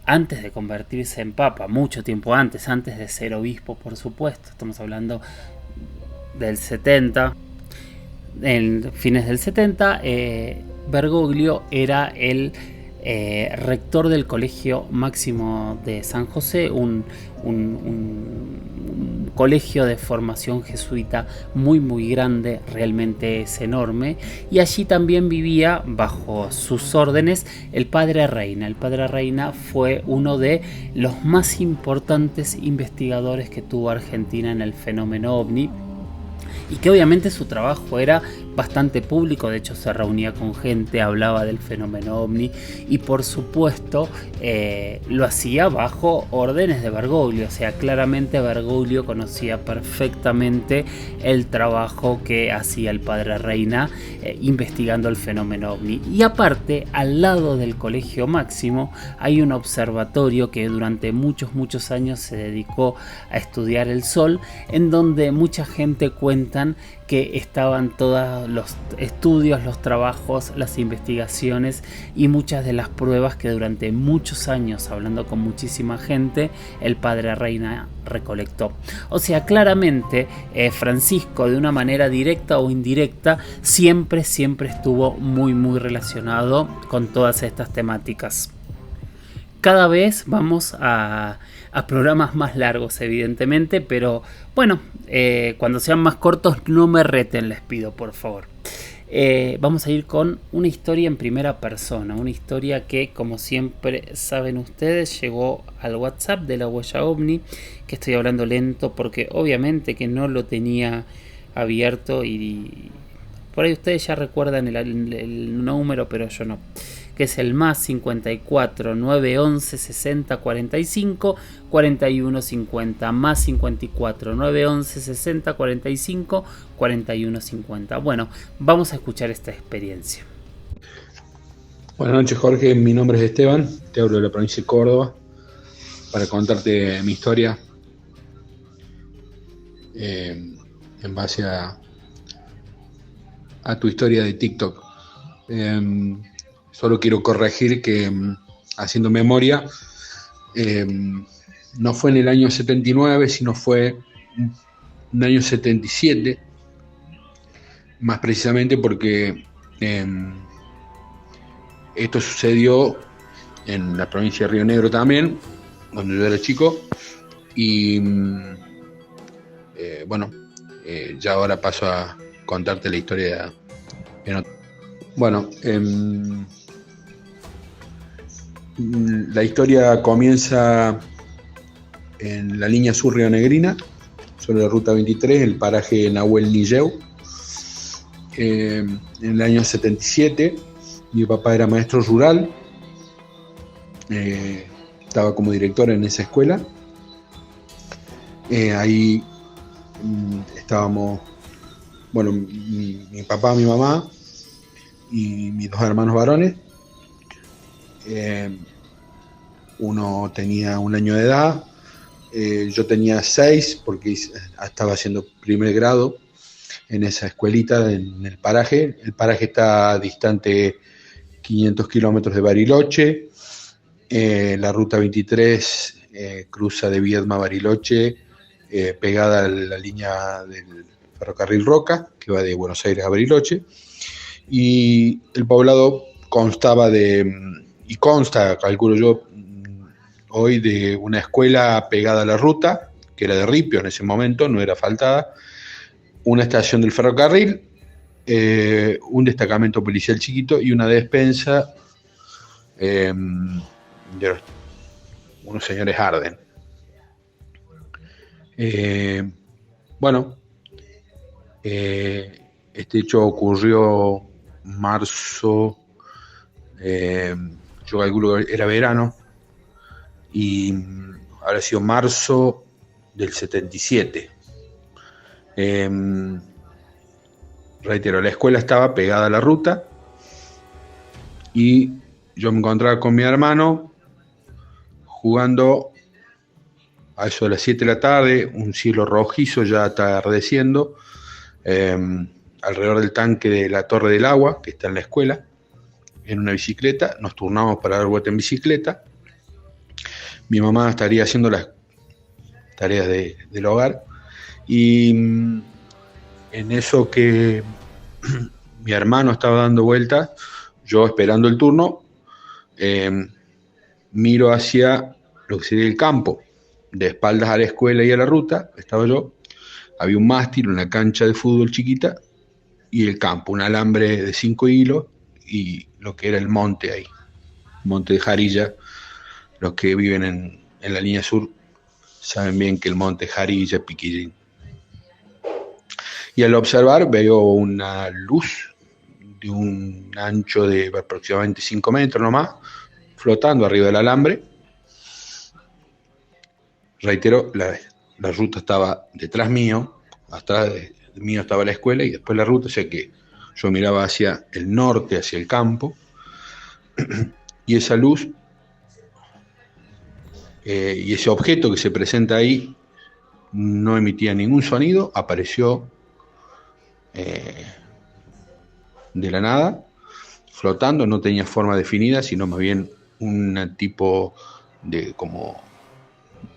antes de convertirse en papa, mucho tiempo antes de ser obispo, por supuesto, estamos hablando del 70, en fines del 70, Bergoglio era el rector del Colegio Máximo de San José, un colegio de formación jesuita muy grande, realmente es enorme, y allí también vivía bajo sus órdenes el Padre Reina. El Padre Reina fue uno de los más importantes investigadores que tuvo Argentina en el fenómeno ovni, y que obviamente su trabajo era bastante público. De hecho se reunía con gente, hablaba del fenómeno ovni y por supuesto lo hacía bajo órdenes de Bergoglio. O sea, claramente Bergoglio conocía perfectamente el trabajo que hacía el Padre Reina investigando el fenómeno ovni. Y aparte, al lado del Colegio Máximo hay un observatorio que durante muchos años se dedicó a estudiar el Sol, en donde mucha gente cuentan que estaban todos los estudios, los trabajos, las investigaciones y muchas de las pruebas que durante muchos años, hablando con muchísima gente, el Padre Reina recolectó. O sea, claramente Francisco, de una manera directa o indirecta, siempre estuvo muy relacionado con todas estas temáticas. Cada vez vamos a programas más largos, evidentemente, pero bueno, cuando sean más cortos no me reten, les pido, por favor. Vamos a ir con una historia en primera persona, una historia que, como siempre saben ustedes, llegó al WhatsApp de la Huella OVNI, que estoy hablando lento porque obviamente que no lo tenía abierto y por ahí ustedes ya recuerdan el número, pero yo no. que es el más 54 911 60 45 41 50, más 54 911 60 45 41 50. Bueno, vamos a escuchar esta experiencia. Buenas noches, Jorge. Mi nombre es Esteban, te hablo de la provincia de Córdoba para contarte mi historia en base a tu historia de TikTok. Solo quiero corregir que, haciendo memoria, no fue en el año 79, sino fue en el año 77, más precisamente porque esto sucedió en la provincia de Río Negro también, cuando yo era chico, y ya ahora paso a contarte la historia. Bueno, la historia comienza en la línea sur rionegrina, sobre la ruta 23, el paraje Nahuel Nilleu. En el año 77, mi papá era maestro rural, estaba como director en esa escuela. Ahí estábamos, bueno, mi papá, mi mamá y mis dos hermanos varones. Uno tenía 1 año de edad, yo tenía 6 porque estaba haciendo primer grado en esa escuelita en el paraje. El paraje está distante 500 kilómetros de Bariloche. La ruta 23 cruza de Viedma a Bariloche, pegada a la línea del ferrocarril Roca, que va de Buenos Aires a Bariloche. Y el poblado constaba y consta, calculo yo, hoy, de una escuela pegada a la ruta, que era de ripio en ese momento, no era asfaltada, una estación del ferrocarril, un destacamento policial chiquito y una despensa de unos señores Arden. Este hecho ocurrió marzo, yo calculo que era verano, y habrá sido marzo del 77. Reitero, la escuela estaba pegada a la ruta y yo me encontraba con mi hermano jugando a eso de las 7 de la tarde, un cielo rojizo ya atardeciendo, alrededor del tanque de la Torre del Agua, que está en la escuela, en una bicicleta. Nos turnamos para dar vuelta en bicicleta. Mi mamá estaría haciendo las tareas del hogar, y en eso que mi hermano estaba dando vueltas, yo esperando el turno, miro hacia lo que sería el campo, de espaldas a la escuela y a la ruta estaba yo. Había un mástil, una cancha de fútbol chiquita, y el campo, un alambre de 5 hilos y lo que era el monte ahí, monte de Jarilla. Los que viven en la línea sur saben bien que el monte Jarilla, Piquillín. Y al observar veo una luz de un ancho de aproximadamente 5 metros nomás, flotando arriba del alambre. Reitero, la ruta estaba detrás mío, atrás de mío estaba la escuela y después la ruta, o sea que yo miraba hacia el norte, hacia el campo, y esa luz y ese objeto que se presenta ahí no emitía ningún sonido, apareció de la nada, flotando, no tenía forma definida, sino más bien un tipo de como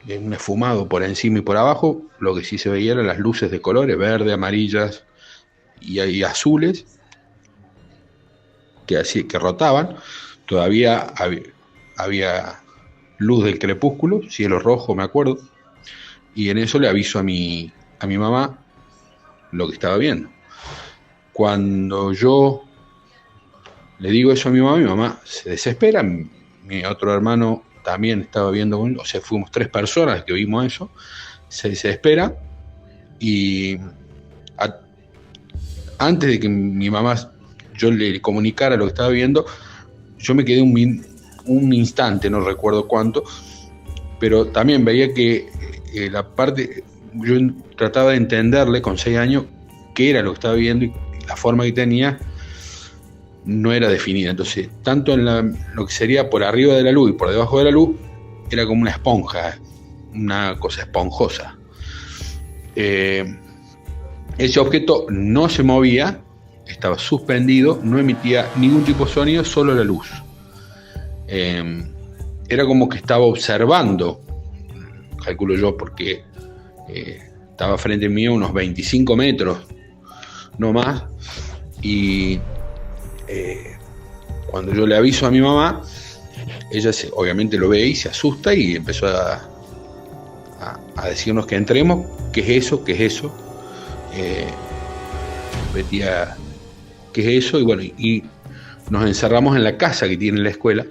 de un esfumado por encima y por abajo. Lo que sí se veía eran las luces de colores, verde, amarillas y azules, que rotaban. Todavía había luz del crepúsculo, cielo rojo, me acuerdo, y en eso le aviso a mi mamá lo que estaba viendo. Cuando yo le digo eso a mi mamá se desespera. Mi otro hermano también estaba viendo, o sea, fuimos 3 personas que vimos eso, se desespera, y antes de que mi mamá, yo le comunicara lo que estaba viendo, yo me quedé un instante, no recuerdo cuánto, pero también veía que la parte, yo trataba de entenderle con 6 años qué era lo que estaba viendo, y la forma que tenía no era definida. Entonces, tanto en lo que sería por arriba de la luz y por debajo de la luz, era como una esponja, una cosa esponjosa. Ese objeto no se movía, estaba suspendido, no emitía ningún tipo de sonido, solo la luz. Era como que estaba observando, calculo yo, porque estaba frente a mí unos 25 metros, no más, y cuando yo le aviso a mi mamá, ella obviamente lo ve y se asusta y empezó a decirnos que entremos. ¿Qué es eso? ¿Qué es eso? Repetía, ¿qué es eso? Y bueno, y nos encerramos en la casa que tiene la escuela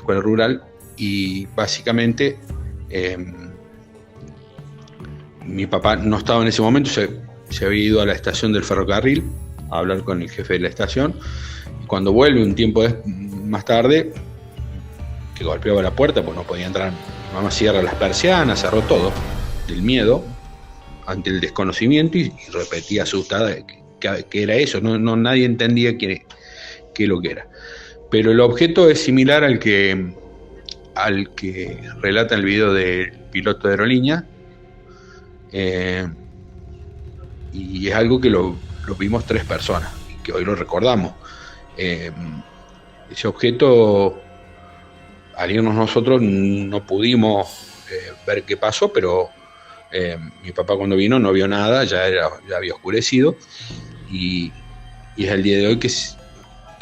rural, y básicamente mi papá no estaba en ese momento, se había ido a la estación del ferrocarril a hablar con el jefe de la estación, y cuando vuelve un tiempo más tarde, que golpeaba la puerta, pues no podía entrar, mi mamá cierra las persianas, cerró todo, del miedo ante el desconocimiento, y repetía asustada que era eso. No nadie entendía qué lo que era. Pero el objeto es similar al que relata el video del piloto de aerolínea, y es algo que lo vimos 3 personas, y que hoy lo recordamos. Ese objeto, al irnos nosotros, no pudimos ver qué pasó, pero mi papá cuando vino no vio nada, ya había oscurecido, y es el día de hoy que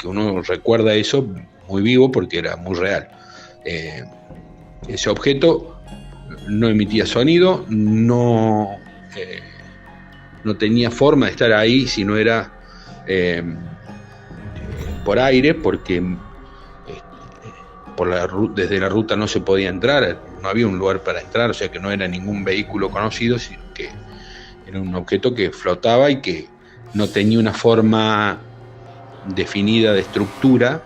uno recuerda eso muy vivo, porque era muy real. Ese objeto no emitía sonido, no tenía forma de estar ahí si no era por aire, porque desde la ruta no se podía entrar, no había un lugar para entrar, o sea que no era ningún vehículo conocido, sino que era un objeto que flotaba y que no tenía una forma definida de estructura,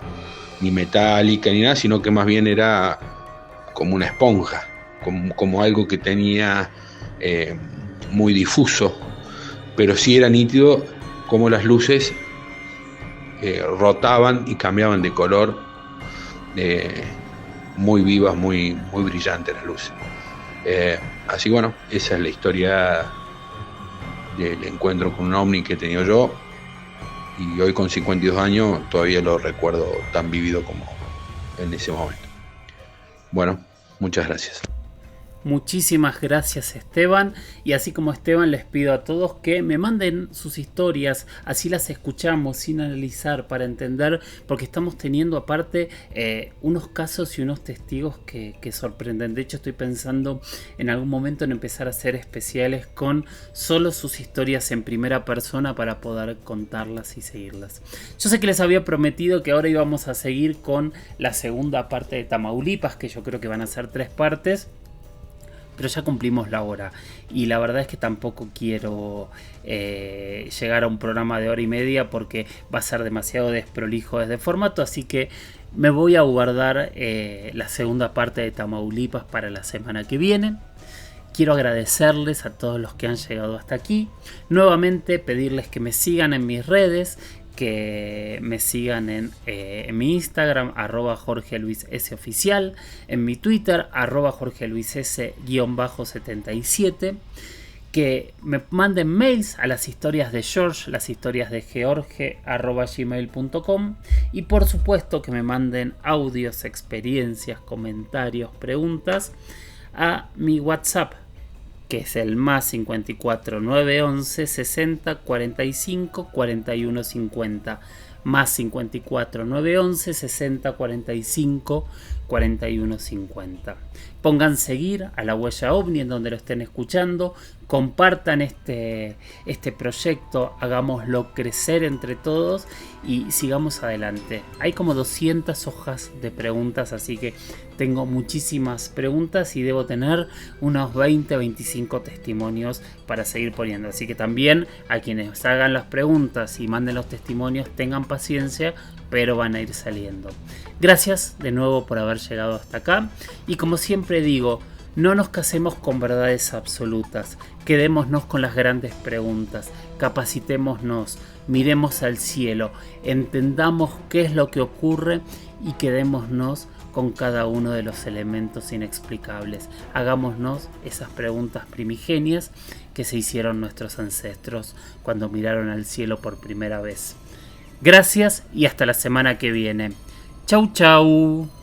ni metálica ni nada, sino que más bien era como una esponja, como algo que tenía muy difuso, pero sí era nítido como las luces rotaban y cambiaban de color, muy vivas, muy, muy brillantes las luces. Así bueno, esa es la historia del encuentro con un ovni que he tenido yo, y hoy con 52 años todavía lo recuerdo tan vívido como en ese momento. Bueno, muchas gracias. Muchísimas gracias, Esteban, y así como Esteban, les pido a todos que me manden sus historias, así las escuchamos sin analizar, para entender, porque estamos teniendo aparte unos casos y unos testigos que sorprenden. De hecho, estoy pensando en algún momento en empezar a hacer especiales con solo sus historias en primera persona para poder contarlas y seguirlas. Yo sé que les había prometido que ahora íbamos a seguir con la segunda parte de Tamaulipas, que yo creo que van a ser 3 partes. Pero ya cumplimos la hora, y la verdad es que tampoco quiero llegar a un programa de hora y media, porque va a ser demasiado desprolijo desde formato, así que me voy a guardar la segunda parte de Tamaulipas para la semana que viene. Quiero agradecerles a todos los que han llegado hasta aquí. Nuevamente pedirles que me sigan en mis redes, que me sigan en mi Instagram, @JorgeLuisSOficial, en mi Twitter, @JorgeLuisS_77, que me manden mails a las historias de George, las historias de George, @gmail.com, y por supuesto que me manden audios, experiencias, comentarios, preguntas a mi WhatsApp, que es el más 54 911 60 45 41 50, más 54 911 60 45 41 50. Pongan seguir a La Huella OVNI en donde lo estén escuchando, compartan este proyecto, hagámoslo crecer entre todos y sigamos adelante. Hay como 200 hojas de preguntas, así que tengo muchísimas preguntas y debo tener unos 20-25 testimonios para seguir poniendo. Así que también a quienes hagan las preguntas y manden los testimonios, tengan paciencia, pero van a ir saliendo. Gracias de nuevo por haber llegado hasta acá y como siempre digo, no nos casemos con verdades absolutas, quedémonos con las grandes preguntas, capacitémonos, miremos al cielo, entendamos qué es lo que ocurre y quedémonos con cada uno de los elementos inexplicables. Hagámonos esas preguntas primigenias que se hicieron nuestros ancestros cuando miraron al cielo por primera vez. Gracias y hasta la semana que viene. Chau chau.